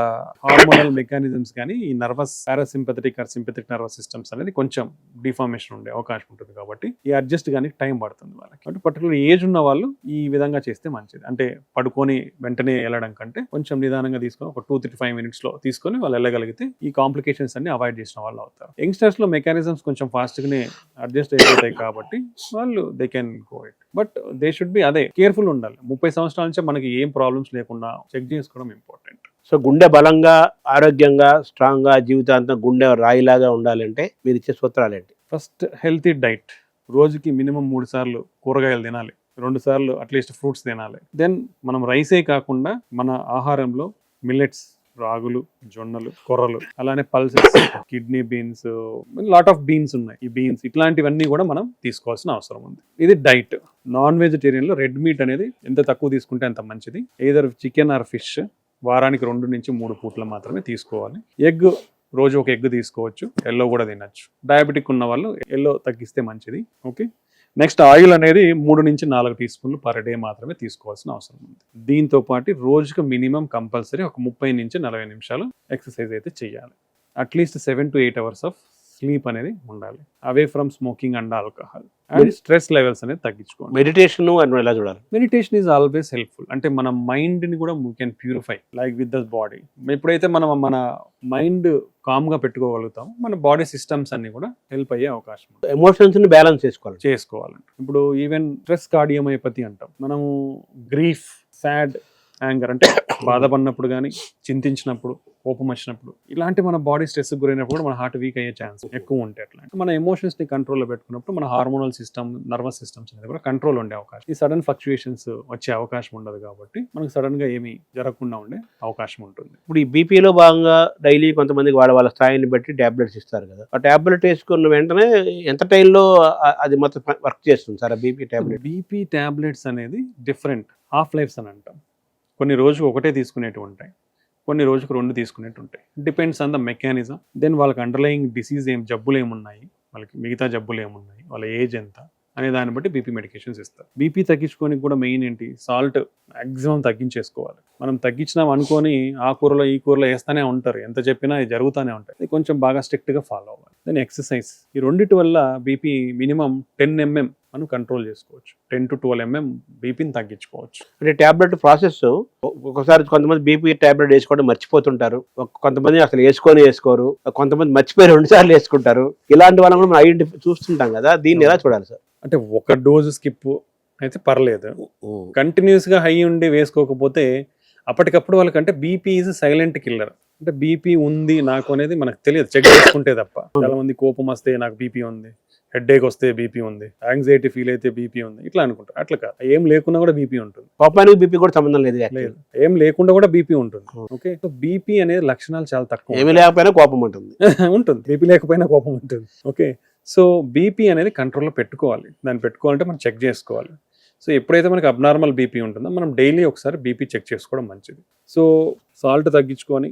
హార్మోనల్ మెకానిజమ్స్ కానీ ఈ nervous parasympathetic or sympathetic nervous systems అనేది కొంచెం డిఫార్మేషన్ ఉండే అవకాశం ఉంటుంది కాబట్టి ఈ అడ్జస్ట్ కానీ టైం పడుతుంది వాళ్ళకి. కాబట్టి పర్టికులర్ ఏజ్ ఉన్న వాళ్ళు ఈ విధంగా చేస్తే మంచిది. అంటే పడుకొని వెంటనే వెళ్ళడం కంటే కొంచెం నిదానంగా తీసుకొని ఒక 2-5 minutes లో తీసుకొని వాళ్ళు వెళ్ళగలిగితే ఈ కాంప్లికేషన్స్ అన్ని అవాయిడ్ చేసిన వాళ్ళు అవుతారు. యంగ్స్టర్స్ లో మెకానిజమ్స్ కొంచెం ఫాస్ట్ గానే అడ్జస్ట్ అయిపోతాయి కాబట్టి వాళ్ళు they can go it. But they should be అదే కేర్ఫుల్ ఉండాలి. 30 సంవత్సరాల నుంచి మనకి ఏం ప్రాబ్లమ్స్ లేకుండా చెక్ చేసుకోవడం ఇంపార్టెంట్. సో గుండె బలంగా, ఆరోగ్యంగా, స్ట్రాంగ్ గా, జీవితాంతం గుండె రాయిలాగా ఉండాలంటే మీరు ఇచ్చే సూత్రాలు ఏంటి? First healthy diet. రోజుకి మినిమం 3 సార్లు కూరగాయలు తినాలి, 2 సార్లు అట్లీస్ట్ ఫ్రూట్స్ తినాలి. దెన్ మనం రైసే కాకుండా మన ఆహారంలో మిల్లెట్స్, రాగులు, జొన్నలు, కొర్రలు, అలానే pulses, kidney beans, lot of beans ఉన్నాయి. ఈ బీన్స్ ఇట్లాంటివన్నీ కూడా మనం తీసుకోవాల్సిన అవసరం ఉంది. ఇది డైట్. నాన్ వెజిటేరియన్లో రెడ్ మీట్ అనేది ఎంత తక్కువ తీసుకుంటే అంత మంచిది. ఏదర్ చికెన్ ఆర్ ఫిష్ వారానికి 2 నుంచి 3 పూట్ల మాత్రమే తీసుకోవాలి. ఎగ్ రోజు ఒక ఎగ్ తీసుకోవచ్చు, ఎల్లో కూడా తినచ్చు. డయాబెటిక్ ఉన్న వాళ్ళు ఎల్లో తగ్గిస్తే మంచిది. ఓకే. నెక్స్ట్ ఆయిల్ అనేది 3 నుంచి 4 టీ స్పూన్లు పర్ డే మాత్రమే తీసుకోవాల్సిన అవసరం ఉంది. దీంతో పాటు రోజుకు మినిమం కంపల్సరీ ఒక 30 నుంచి 40 నిమిషాలు ఎక్సర్సైజ్ అయితే చేయాలి. At least 7 to 8 hours of sleep అనేది ఉండాలి. Away from smoking and alcohol. And stress levels అనేది తగ్గించుకోవాలి. మెడిటేషన్ ఎలా చూడాలి? Meditation is always helpful. అంటే మన మైండ్ని కూడా we can purify like with the body. ఎప్పుడైతే మనం మన మైండ్ కామ్గా పెట్టుకోగలుగుతాం, మన బాడీ సిస్టమ్స్ అన్ని కూడా హెల్ప్ అయ్యే అవకాశం ఉంది. ఎమోషన్స్ ని బ్యాలెన్స్ చేసుకోవాలంటే ఇప్పుడు ఈవెన్ స్ట్రెస్ కార్డియోమైపతి అంటాం. మనము గ్రీఫ్, సాడ్, యాంగర్ అంటే బాధపడినప్పుడు కానీ, చింతించినప్పుడు, కోపం వచ్చినప్పుడు, ఇలాంటి మన బాడీ స్ట్రెస్ గురైనప్పుడు కూడా మన హార్ట్ వీక్ అయ్యే ఛాన్స్ ఎక్కువ ఉంటాయి. అట్లా మన ఎమోషన్స్ని కంట్రోల్లో పెట్టుకున్నప్పుడు మన హార్మోనల్ సిస్టమ్, నర్వస్ సిస్టమ్స్ అనేది కూడా కంట్రోల్ ఉండే అవకాశం. ఈ సడన్ ఫ్లక్చుయేషన్స్ వచ్చే అవకాశం ఉండదు కాబట్టి మనకు సడన్ గా ఏమీ జరగకుండా ఉండే అవకాశం ఉంటుంది. ఇప్పుడు ఈ బీపీలో భాగంగా డైలీ కొంతమందికి వాళ్ళ స్థాయిని బట్టి టాబ్లెట్స్ ఇస్తారు కదా. ఆ టాబ్లెట్ వేసుకున్న వెంటనే ఎంత టైంలో అది మొత్తం వర్క్ చేస్తుంది sir BP tablet? BP tablets అనేది డిఫరెంట్ హాఫ్ లైఫ్స్ అని అంటాం. కొన్ని రోజుకు ఒకటే తీసుకునేవి ఉంటాయి, కొన్ని రోజుకు 2 తీసుకునేవి ఉంటాయి. Depends on the mechanism. Then వాళ్ళకి అండర్లయింగ్ డిసీజ్ జబ్బులు ఏమున్నాయి, వాళ్ళకి మిగతా జబ్బులు ఏమున్నాయి, వాళ్ళ ఏజ్ ఎంత అనే దాన్ని బట్టి బీపీ మెడికేషన్స్ ఇస్తారు. బీపీ తగ్గించుకోనికి కూడా మెయిన్ ఏంటి, సాల్ట్ మ్యాక్సిమం తగ్గించేసుకోవాలి. మనం తగ్గించినాం అనుకొని ఆ కూరలో ఈ కూరలో వేస్తూనే ఉంటారు, ఎంత చెప్పినా ఇది జరుగుతూనే ఉంటాయి. ఇది కొంచెం బాగా స్ట్రిక్ట్గా ఫాలో అవ్వాలి. Then exercise. ఈ రెండింటి వల్ల బీపీ మినిమం 10 mm మనం కంట్రోల్ చేసుకోవచ్చు. 10 to 12 mm బీపీని తగ్గించుకోవచ్చు. అంటే టాబ్లెట్ ప్రాసెస్ ఒకసారి కొంతమంది బీపీ టాబ్లెట్ వేసుకోవడం మర్చిపోతుంటారు, కొంతమంది అసలు వేసుకోరు, కొంతమంది మర్చిపోయి 2 సార్లు వేసుకుంటారు. ఇలాంటి వాళ్ళని మనం ఐడెంటిఫై చూస్తుంటాం కదా, దీన్ని ఎలా చూడాలి సార్? అంటే ఒక డోసు స్కిప్ అయితే పర్లేదు, కంటిన్యూస్గా హై ఉండి వేసుకోకపోతే అప్పటికప్పుడు వాళ్ళకంటే బీపీ ఈజ్ సైలెంట్ కిల్లర్. అంటే బీపీ ఉంది నాకు అనేది మనకు తెలియదు, చెక్ చేసుకుంటే తప్ప. చాలా మంది కోపం వస్తే నాకు బీపీ ఉంది, హెడ్ఏక్ వస్తే బీపీ ఉంది, యాంగ్జైటీ ఫీల్ అయితే బీపీ ఉంది, ఇట్లా అనుకుంటారు. అట్లా కాదు, ఏం లేకున్నా కూడా బీపీ ఉంటుంది. కోపానికి బీపీ కూడా సంబంధం లేదు, ఏం లేకుండా కూడా బీపీ ఉంటుంది. ఓకే. సో బీపీ అనేది లక్షణాలు చాలా తక్కువ. ఏమి లేకపోయినా కోపం ఉంటుంది ఉంటుంది, బీపీ లేకపోయినా కోపం ఉంటుంది. ఓకే. సో బీపీ అనేది కంట్రోల్లో పెట్టుకోవాలి. దాన్ని పెట్టుకోవాలంటే మనం చెక్ చేసుకోవాలి. సో ఎప్పుడైతే మనకి అబ్నార్మల్ బీపీ ఉంటుందో మనం డైలీ ఒకసారి బీపీ చెక్ చేసుకోవడం మంచిది. సో సాల్ట్ తగ్గించుకొని,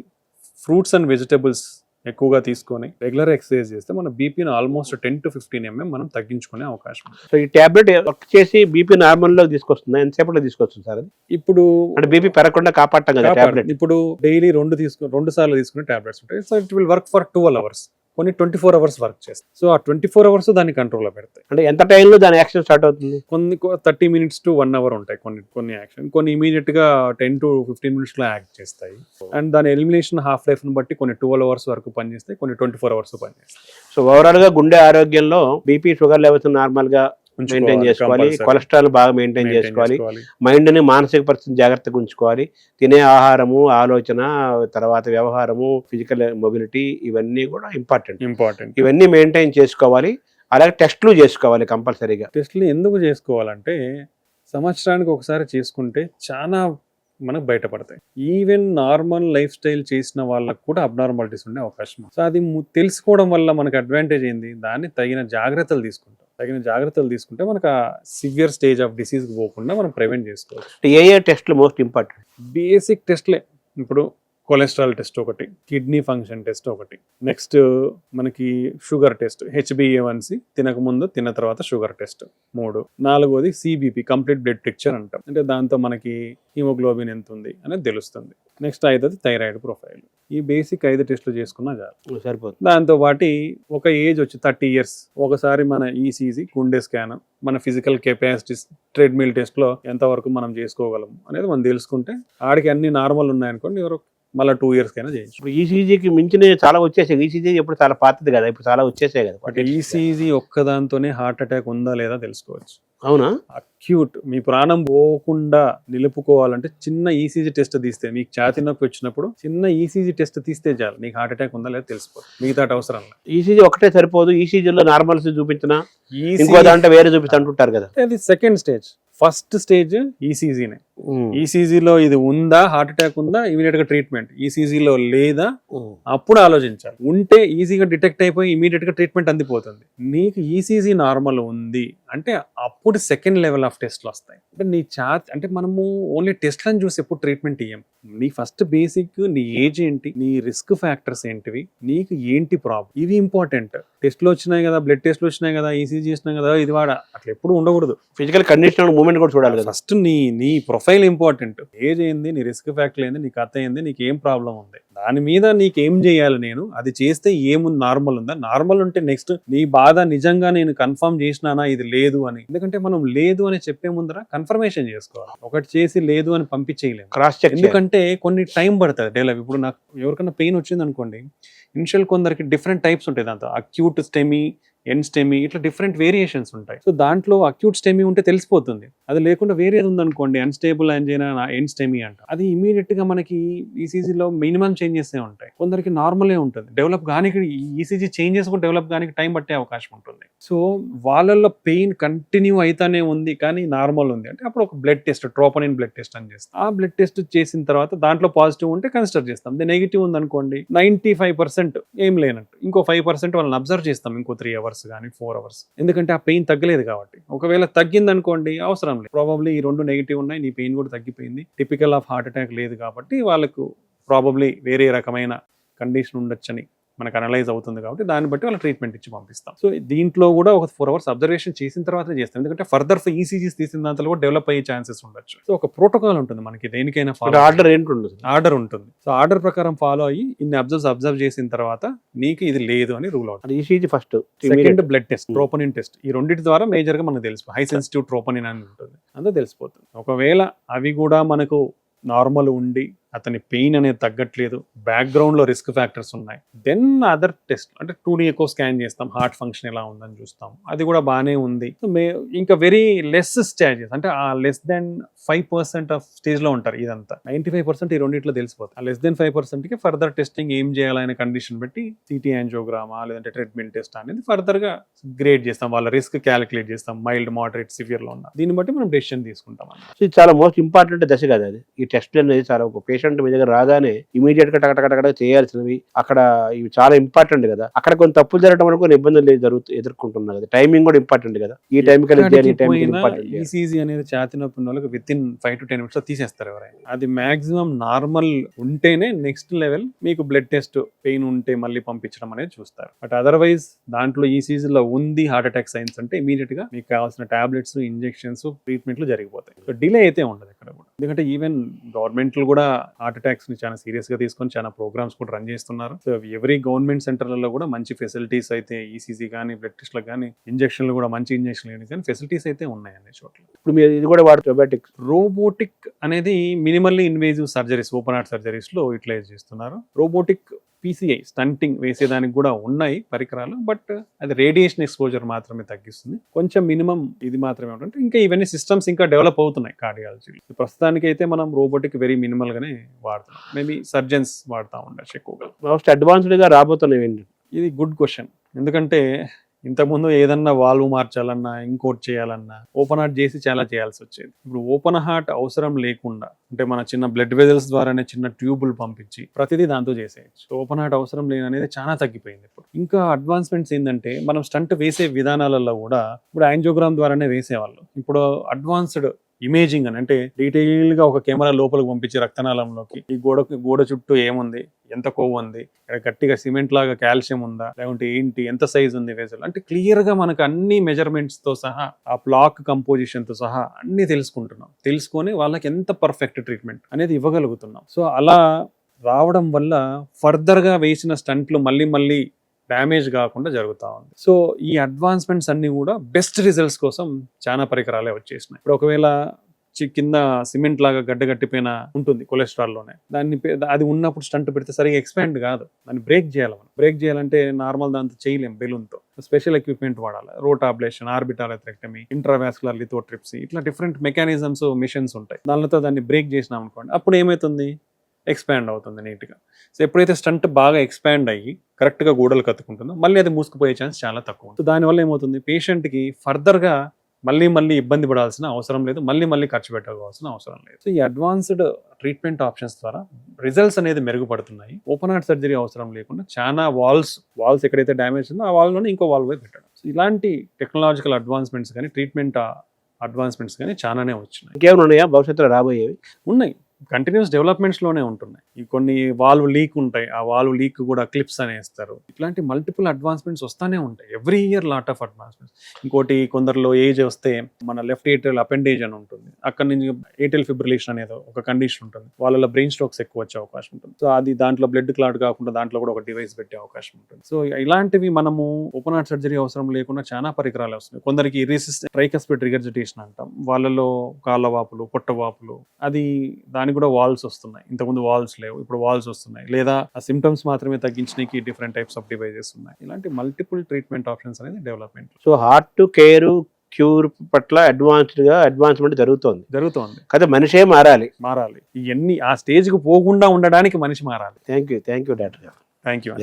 ఫ్రూట్స్ అండ్ వెజిటబుల్స్ ఎక్కువగా తీసుకొని, రెగ్యులర్ ఎక్సర్సైజ్ చేస్తే మన బీపీని ఆల్మోస్ట్ 10 to 15 mm మనం తగ్గించుకునే అవకాశం ఉంది. సో ఈ టాబ్లెట్ వర్క్ చేసి బీపీ నార్మల్ లో తీసుకొస్తుందా? ఎంతసేపట్లో తీసుకొస్తుంది సార్ అది? ఇప్పుడు అంటే బీపీ పెరగకుండా కాపాడటం కదా టాబ్లెట్. ఇప్పుడు డైలీ 2 సార్లు తీసుకునే టాబ్లెట్స్ ఉంటాయి. So it will work for 12 hours. కొన్ని 24 hours వర్క్ చేస్తాయి. సో ఆ 24 hours దాన్ని కంట్రోల్లో పెడతాయి. అంటే ఎంత టైంలో దాని యాక్షన్ స్టార్ట్ అవుతుంది? కొన్ని 30 minutes to 1 hour ఉంటాయి కొన్ని యాక్షన్. కొన్ని ఇమీడియట్ గా 10 to 15 minutes లో యాక్ట్ చేస్తాయి. అండ్ దాని ఎలిమినేషన్ హాఫ్ లైఫ్ ని బట్టి కొన్ని 12 hours వరకు పనిచేస్తాయి, కొన్ని 24 hours పనిచేస్తాయి. సో ఓవరాల్ గా గుండె ఆరోగ్యంలో బీపీ, షుగర్ లెవెల్స్ నార్మల్ గా మెయింటైన్ చేసుకోవాలి, కొలెస్ట్రాల్ బాగా మెయింటైన్ చేసుకోవాలి, మైండ్ ని మానసిక పరిస్థితిని జాగ్రత్తగా ఉంచుకోవాలి, తినే ఆహారము, ఆలోచన, తర్వాత వ్యవహారము, ఫిజికల్ మొబిలిటీ, ఇవన్నీ కూడా ఇంపార్టెంట్. ఇవన్నీ మెయింటైన్ చేసుకోవాలి. అలాగే టెస్ట్లు చేసుకోవాలి కంపల్సరీగా. టెస్ట్లు ఎందుకు చేసుకోవాలంటే సంవత్సరానికి ఒకసారి చేసుకుంటే చాలా మనకు బయటపడతాయి. ఈవెన్ నార్మల్ లైఫ్ స్టైల్ చేసిన వాళ్ళకు కూడా అబ్నార్మాలిటీస్ ఉండే అవకాశం. సో అది తెలుసుకోవడం వల్ల మనకు అడ్వాంటేజ్ ఏంది, దాన్ని తగిన జాగ్రత్తలు తీసుకుంటే మనకు ఆ సివియర్ స్టేజ్ ఆఫ్ డిసీజ్ పోకుండా మనం ప్రివెంట్ చేసుకోవచ్చు. ఏ టెస్ట్లు మోస్ట్ ఇంపార్టెంట్? బేసిక్ టెస్ట్లే. ఇప్పుడు కొలెస్ట్రాల్ టెస్ట్ ఒకటి, కిడ్నీ ఫంక్షన్ టెస్ట్ ఒకటి, నెక్స్ట్ మనకి షుగర్ టెస్ట్, HbA1c తినకముందు తిన్న తర్వాత షుగర్ టెస్ట్ 3, 4వది CBP కంప్లీట్ బ్లడ్ పిక్చర్ అంటాం. అంటే దాంతో మనకి హిమోగ్లోబిన్ ఎంత ఉంది అనేది తెలుస్తుంది. నెక్స్ట్ 5వది థైరాయిడ్ ప్రొఫైల్. ఈ బేసిక్ 5 టెస్టులు చేసుకున్నా చాలు, సరిపోతుంది. దాంతో పాటు ఒక ఏజ్ వచ్చి 30 years ఒకసారి మన ECG, గుండె స్కాన్, మన ఫిజికల్ కెపాసిటీస్, ట్రెడ్మిల్ టెస్ట్లో ఎంతవరకు మనం చేసుకోగలం అనేది మనం తెలుసుకుంటే ఆడికి అన్ని నార్మల్ ఉన్నాయనుకోండి, ఎవరు మళ్ళీ 2 years కైనా చేయొచ్చు. ఇప్పుడు ఈసీజీకి మించిన చాలా వచ్చేసాయి. ఈసీజీ ఎప్పుడు చాలా పాతది కదా, ఇప్పుడు చాలా వచ్చేసాయి కదా. బట్ ECG ఒక్కదాంతోనే హార్ట్ అటాక్ ఉందా లేదా తెలుసుకోవచ్చు. అవునా? అక్యూట్ మీ ప్రాణం పోకుండా నిలుపుకోవాలంటే చిన్న ECG టెస్ట్ తీస్తే, మీకు ఛాతీ నొప్పి వచ్చినప్పుడు చిన్న ECG టెస్ట్ తీస్తే చాలు, నీకు హార్ట్ అటాక్ ఉందా లేదా తెలిసిపోతుంది. మిగతా అవసరం లేదు. ఈసీజీ ఒకటే సరిపోదు, ఈసీజీలో నార్మల్స్ చూపించినా ఇంకో దాంట్లో వేరే చూపిస్తా అంటుంటారు కదా. అది సెకండ్ స్టేజ్. ఫస్ట్ స్టేజ్ ECGనే. ECGలో ఇది ఉందా, హార్ట్ అటాక్ ఉందా, ఇమీడియట్ గా ట్రీట్మెంట్. ECGలో లేదా, అప్పుడు ఆలోచించాలి. ఉంటే ఈజీగా డిటెక్ట్ అయిపోయి ఇమీడియట్ గా ట్రీట్మెంట్ అందిపోతుంది. నీకు ECG నార్మల్ ఉంది అంటే అప్పుడు సెకండ్ లెవెల్ ఆఫ్ టెస్ట్లు వస్తాయి. అంటే నీ ఛార్జ్ అంటే మనము ఓన్లీ టెస్ట్లను చూసి ఎప్పుడు ట్రీట్మెంట్ ఇయ్యం. నీ ఫస్ట్ బేసిక్, నీ ఏజ్ ఏంటి, నీ రిస్క్ ఫ్యాక్టర్స్ ఏంటివి, నీకు ఏంటి ప్రాబ్లం, ఇవి ఇంపార్టెంట్. టెస్ట్లు వచ్చినాయి కదా, బ్లడ్ టెస్ట్లు వచ్చినాయి కదా, ECG చేసినాయి కదా, ఇది వాడ అట్లా ఎప్పుడు ఉండకూడదు. ఫిజికల్ కండిషన్, మూమెంట్ కూడా చూడాలి కదా. ఫస్ట్ నీ ప్రొఫైల్ ఇంపార్టెంట్. ఏజ్ ఏంది, నీ రిస్క్ ఫ్యాక్టర్ ఏంది, నీ కథ ఏంది, నీకు ఏం ప్రాబ్లం ఉంది, దాని మీద నీకేం చేయాలి, నేను అది చేస్తే ఏముంది, నార్మల్ ఉందా, నార్మల్ ఉంటే నెక్స్ట్ నీ బాధ నిజంగా నేను కన్ఫర్మ్ చేసినానా ఇది లేదు అని. ఎందుకంటే మనం లేదు అని చెప్పే ముందర కన్ఫర్మేషన్ చేసుకోవాలి. ఒకటి చేసి లేదు అని పంపించేయలేము, క్రాస్ చెక్. ఎందుకంటే కొన్ని టైం పడుతుంది డెవలప్. ఇప్పుడు నాకు ఎవరికైనా పెయిన్ వచ్చింది అనుకోండి, ఇనిషియల్ కొందరికి డిఫరెంట్ టైప్స్ ఉంటాయి. దాంతో అక్యూట్ స్టెమీ, ఎన్ స్టెమీ, ఇట్లా డిఫరెంట్ వేరియేషన్స్ ఉంటాయి. సో దాంట్లో అక్యూట్ స్టెమీ ఉంటే తెలిసిపోతుంది. అది లేకుండా వేరేది ఉందనుకోండి, అన్స్టేబుల్ యాంజైనా, ఎన్ స్టెమీ అంట, అది ఇమీడియట్ గా మనకి ECGలో మినిమం చేంజెస్ ఉంటాయి. కొందరికి నార్మలే ఉంటుంది. డెవలప్ కానీ ECG చేంజెస్ కూడా డెవలప్ కానీ టైం పట్టే అవకాశం ఉంటుంది. సో వాళ్ళల్లో పెయిన్ కంటిన్యూ అయితేనే ఉంది కానీ నార్మల్ ఉంది అంటే అప్పుడు ఒక blood test, troponin blood test అని చేస్తాం. ఆ బ్లడ్ టెస్ట్ చేసిన తర్వాత దాంట్లో పాజిటివ్ ఉంటే కన్సిడర్ చేస్తాం. అది నెగిటివ్ ఉందనుకోండి, 95% ఏం లేనట్టు. ఇంకో 5% వాళ్ళని అబ్జర్వ్ చేస్తాం, ఇంకో 3 hours కానీ 4 hours. ఎందుకంటే ఆ పెయిన్ తగ్గలేదు కాబట్టి. ఒకవేళ తగ్గింది అనుకోండి, అవసరం లేదు, ప్రాబబ్లీ ఈ 2 నెగిటివ్ ఉన్నాయి, నీ పెయిన్ కూడా తగ్గిపోయింది, టిపికల్ ఆఫ్ హార్ట్ అటాక్ లేదు కాబట్టి వాళ్ళకు ప్రాబబ్లీ వేరే రకమైన కండిషన్ ఉండొచ్చని మనకు అనలైజ్ అవుతుంది కాబట్టి దాన్ని బట్టి వాళ్ళ ట్రీట్మెంట్ ఇచ్చి పంపిస్తాం. సో దీంట్లో కూడా ఒక 4 hours అబ్జర్వేషన్ చేసిన తర్వాతే చేస్తాం. ఎందుకంటే ఫర్దర్ ECGs తీసిన దాంట్లో కూడా డెవలప్ అయ్యే ఛాన్సెస్ ఉండొచ్చు. సో ఒక ప్రోటోకాల్ ఉంటుంది మనకి, దేనికైనా ఆర్డర్ ఏంటి, ఆర్డర్ ఉంటుంది. సో ఆర్డర్ ప్రకారం ఫాలో అయ్యి ఇన్ని అబ్జర్వ్ చేసిన తర్వాత నీకు ఇది లేదు అని rule out. ECG first, second blood test, troponin test. ఈ రెండింటి ద్వారా మేజర్ గా మనకు తెలుసు, హై సెన్సిటివ్ ట్రోపోనిన్ అని ఉంటుంది, అంతా తెలిసిపోతుంది. ఒకవేళ అవి కూడా మనకు నార్మల్ ఉండి అతని పెయిన్ అనేది తగ్గట్లేదు, బ్యాక్గ్రౌండ్ లో రిస్క్ ఫ్యాక్టర్స్ ఉన్నాయి, దెన్ అదర్ టెస్ట్ అంటే 2D ఎకో స్కాన్ చేస్తాం, హార్ట్ ఫంక్షన్ ఎలా ఉందని చూస్తాం, అది కూడా బాగానే ఉంది. ఇంకా వెరీ లెస్ స్టేజెస్ అంటే ఆ లెస్ దెన్ 5% ఆఫ్ స్టేజ్ లో ఉంటారు. ఇదంతా 95% ఈ రెండిట్లో తెలిసిపోతుంది. ఆ లెస్ దెన్ 5% కి ఫర్దర్ టెస్టింగ్ ఏం చేయాలనే కండిషన్ బట్టి CT యాంజియోగ్రామా లేదంటే ట్రెడ్మిల్ టెస్ట్ అనేది ఫర్దర్ గా గ్రేడ్ చేస్తాం, వాళ్ళ రిస్క్ క్యాలిక్యులేట్ చేస్తాం, మైల్డ్, మోడరేట్, సివియర్ లో ఉన్న దీన్ని బట్టి మనం డెసిషన్ తీసుకుంటాం. ఇది చాలా మోస్ట్ ఇంపార్టెంట్ దశ కదా అది. ఈ టెస్ట్ అనేది చాలా, ఒక పేషెంట్ మీ దగ్గర రాగానే ఇమీడియట్ గా టకటక చేయాల్సినవి అక్కడ ఇవి చాలా ఇంపార్టెంట్ కదా. అక్కడ కొన్ని తప్పులు జరగడం వరకు కొన్ని ఇబ్బందులు ఎదుర్కొంటున్నారు కదా. టైమింగ్ కూడా ఇంపార్టెంట్ కదా. ఈ టైంకి ECG అనేది ఛాతీ నొప్పి ఉన్న వాళ్ళకి విత్ ఇన్ 5 to 10 minutes తీసేస్తారు ఎవరైనా. అది మాక్సిమం నార్మల్ ఉంటేనే నెక్స్ట్ లెవెల్ మీకు బ్లడ్ టెస్ట్, పెయిన్ ఉంటే మళ్ళీ పంపించడం అనేది చూస్తారు. బట్ అదర్వైజ్ దాంట్లో ECGలో ఉంది హార్ట్ అటాక్ సైన్స్ అంటే ఇమీడియట్ గా మీకు కావాల్సిన టాబ్లెట్స్, ఇంజెక్షన్స్, ట్రీట్మెంట్లు జరిగిపోతాయి. సో డిలే అయితే ఉండదు ఇక్కడ కూడా. ఎందుకంటే ఈవెన్ గవర్నమెంట్లు కూడా హార్ట్ అటాక్స్ ని చాలా సీరియస్ గా తీసుకొని చాలా ప్రోగ్రామ్స్ కూడా రన్ చేస్తున్నారు. సో ఎవరీ గవర్నమెంట్ సెంటర్లలో కూడా మంచి ఫెసిలిటీస్ అయితే ECG కానీ, బ్లడ్ టెస్ట్లకు కానీ, ఇంజక్షన్లు కూడా మంచి ఇంజక్షన్లు కానీ ఫెసిలిటీస్ అయితే ఉన్నాయి అన్ని చోట్ల. ఇప్పుడు మీరు ఇది కూడా వాడుతూ రోబోటిక్ అనేది minimally invasive surgeries, open heart surgeries లో యూటిలైజ్ చేస్తున్నారు. రోబోటిక్ PCI స్టంటింగ్ వేసేదానికి కూడా ఉన్నాయి పరికరాలు, బట్ అది రేడియేషన్ ఎక్స్పోజర్ మాత్రమే తగ్గిస్తుంది. కొంచెం మినిమం ఇది మాత్రమే ఉంటుంది. ఇంకా ఇవన్నీ సిస్టమ్స్ ఇంకా డెవలప్ అవుతున్నాయి కార్డియాలజీ. ప్రస్తుతానికి అయితే మనం రోబోటిక్ వెరీ మినిమల్ గానే వాడుతున్నాం. మేబీ సర్జన్స్ వాడుతూ ఉండొచ్చు ఎక్కువగా. మోస్ట్ అడ్వాన్స్డ్ గా రాబోతున్నాయి. ఇది గుడ్ క్వశ్చన్. ఎందుకంటే ఇంతకుముందు ఏదన్నా వాల్వ్ మార్చాలన్నా, ఇంకోటి చేయాలన్నా ఓపెన్ హార్ట్ చేసి చాలా చేయాల్సి వచ్చేది. ఇప్పుడు ఓపెన్ హార్ట్ అవసరం లేకుండా అంటే మన చిన్న బ్లడ్ వెజల్స్ ద్వారానే చిన్న ట్యూబులు పంపించి ప్రతిదీ దాంతో చేసేయచ్చు. ఓపెన్ హార్ట్ అవసరం లేననేది చాలా తగ్గిపోయింది. ఇప్పుడు ఇంకా అడ్వాన్స్మెంట్స్ ఏంటంటే మనం స్టంట్ వేసే విధానాలలో కూడా ఇప్పుడు యాంజియోగ్రామ్ ద్వారానే వేసేవాళ్ళు. ఇప్పుడు అడ్వాన్స్డ్ ఇమేజింగ్ అని, అంటే డీటెయిల్ గా ఒక కెమెరా లోపలికి పంపించి రక్తనాళంలోకి ఈ గోడ చుట్టూ ఏముంది, ఎంత కొవ్వు ఉంది, ఇక్కడ గట్టిగా సిమెంట్ లాగా కాల్షియం ఉందా, లేకుంటే ఏంటి, ఎంత సైజ్ ఉంది వెజల్, అంటే క్లియర్ గా మనకు అన్ని మెజర్మెంట్స్ తో సహా ఆ ప్లాక్ కంపోజిషన్ తో సహా అన్ని తెలుసుకుంటున్నాం. తెలుసుకొని వాళ్ళకి ఎంత పర్ఫెక్ట్ ట్రీట్మెంట్ అనేది ఇవ్వగలుగుతున్నాం. సో అలా రావడం వల్ల ఫర్దర్ గా వేసిన స్టంట్లు మళ్ళీ డ్యామేజ్ కాకుండా జరుగుతూ ఉంది. సో ఈ అడ్వాన్స్మెంట్స్ అన్ని కూడా బెస్ట్ రిజల్ట్స్ కోసం చాలా పరికరాలే వచ్చేసినాయి. ఇప్పుడు ఒకవేళ కింద సిమెంట్ లాగా గడ్డగట్టిపోయిన ఉంటుంది కొలెస్ట్రాల్లోనే, అది ఉన్నప్పుడు స్టంట్ పెడితే సరిగా ఎక్స్పాండ్ కాదు, దాన్ని బ్రేక్ చేయాలి. మనం బ్రేక్ చేయాలంటే నార్మల్ దాంతో చేయలేం, బెలూన్తో స్పెషల్ ఎక్విప్మెంట్ వాడాలి. రోటాబ్లేషన్, ఆర్బిటాల్ ఎథరెక్టమీ, ఇంట్రావాస్కులర్ లిథోట్రిప్సీ, ఇట్లా డిఫరెంట్ మెకానిజమ్స్, మిషన్స్ ఉంటాయి. దానితో దాన్ని బ్రేక్ చేసినాం అనుకోండి, అప్పుడు ఏమవుతుంది, ఎక్స్పాండ్ అవుతుంది నీట్గా. సో ఎప్పుడైతే స్టంట్ బాగా ఎక్స్పాండ్ అయ్యి కరెక్ట్గా గోడలు కత్తుకుంటుందో మళ్ళీ అది మూసుకుపోయే ఛాన్స్ చాలా తక్కువ. సో దానివల్ల ఏమవుతుంది, పేషెంట్కి ఫర్దర్గా మళ్ళీ ఇబ్బంది పడాల్సిన అవసరం లేదు, మళ్ళీ ఖర్చు పెట్టాల్సిన అవసరం లేదు. సో ఈ అడ్వాన్స్డ్ ట్రీట్మెంట్ ఆప్షన్స్ ద్వారా రిజల్ట్స్ అనేది మెరుగుపడుతున్నాయి. ఓపెన్ హార్ట్ సర్జరీ అవసరం లేకుండా చాలా వాల్స్ ఎక్కడైతే డ్యామేజ్ ఉందో ఆ వాల్లోనే ఇంకో వాల్ పోయి పెట్టడం. సో ఇలాంటి టెక్నాలజికల్ అడ్వాన్స్మెంట్స్ కానీ ట్రీట్మెంట్ అడ్వాన్స్మెంట్స్ కానీ చాలానే వచ్చినాయి. ఇంకేమైనా ఉన్నాయా భవిష్యత్తులో రాబోయేవి? ఉన్నాయి, కంటిన్యూస్ డెవలప్మెంట్స్లోనే ఉంటున్నాయి. ఈ కొన్ని వాల్వ్ లీక్ ఉంటాయి, ఆ వాల్వ్ లీక్ కూడా క్లిప్స్ అనేస్తారు. ఇట్లాంటి మల్టిపుల్ అడ్వాన్స్మెంట్స్ వస్తూనే ఉంటాయి, every year lot of advancements. ఇంకోటి కొందరిలో ఏజ్ వస్తే మన లెఫ్ట్ ఏట్రియల్ అపెండేజ్ అని ఉంటుంది, అక్కడ నుంచి ఏట్రియల్ ఫిబ్రిలేషన్ అనేది ఒక కండిషన్ ఉంటుంది, వాళ్ళలో బ్రెయిన్ స్ట్రోక్స్ ఎక్కువ వచ్చే అవకాశం ఉంటుంది. సో అది దాంట్లో బ్లడ్ క్లాట్ కాకుండా దాంట్లో కూడా ఒక డివైస్ పెట్టే అవకాశం ఉంటుంది. సో ఇలాంటివి మనము ఓపెన్ హార్ట్ సర్జరీ అవసరం లేకుండా చాలా పరికరాలు వస్తున్నాయి. కొందరికి రెసిస్టెంట్ ట్రైకస్పిడ్ రిగర్జిటేషన్ అంటాం, వాళ్ళలో కాళ్ళ వాపులు, పొట్ట వాపులు, అది దానికి కూడా వాల్స్ వస్తున్నాయి. ఇంతకుముందు వాల్స్ లేవు, ఇప్పుడు వాల్స్ వస్తున్నాయి. లేదా ఆ సిమ్టమ్స్ మాత్రమే తగ్గించడానికి డిఫరెంట్ టైప్స్ ఆఫ్ డివైజెస్ ఉన్నాయి. ఇలాంటి మల్టిపుల్ ట్రీట్మెంట్ ఆప్షన్స్ అనేది development. So heart care cure పట్ల అడ్వాన్స్మెంట్ జరుగుతోంది. కదా, మనిషే మారాలి. ఇవన్నీ ఆ స్టేజ్కి పోకుండా ఉండడానికి మనిషి మారాలి. థ్యాంక్ యూ డాక్టర్ గారు. Thank you.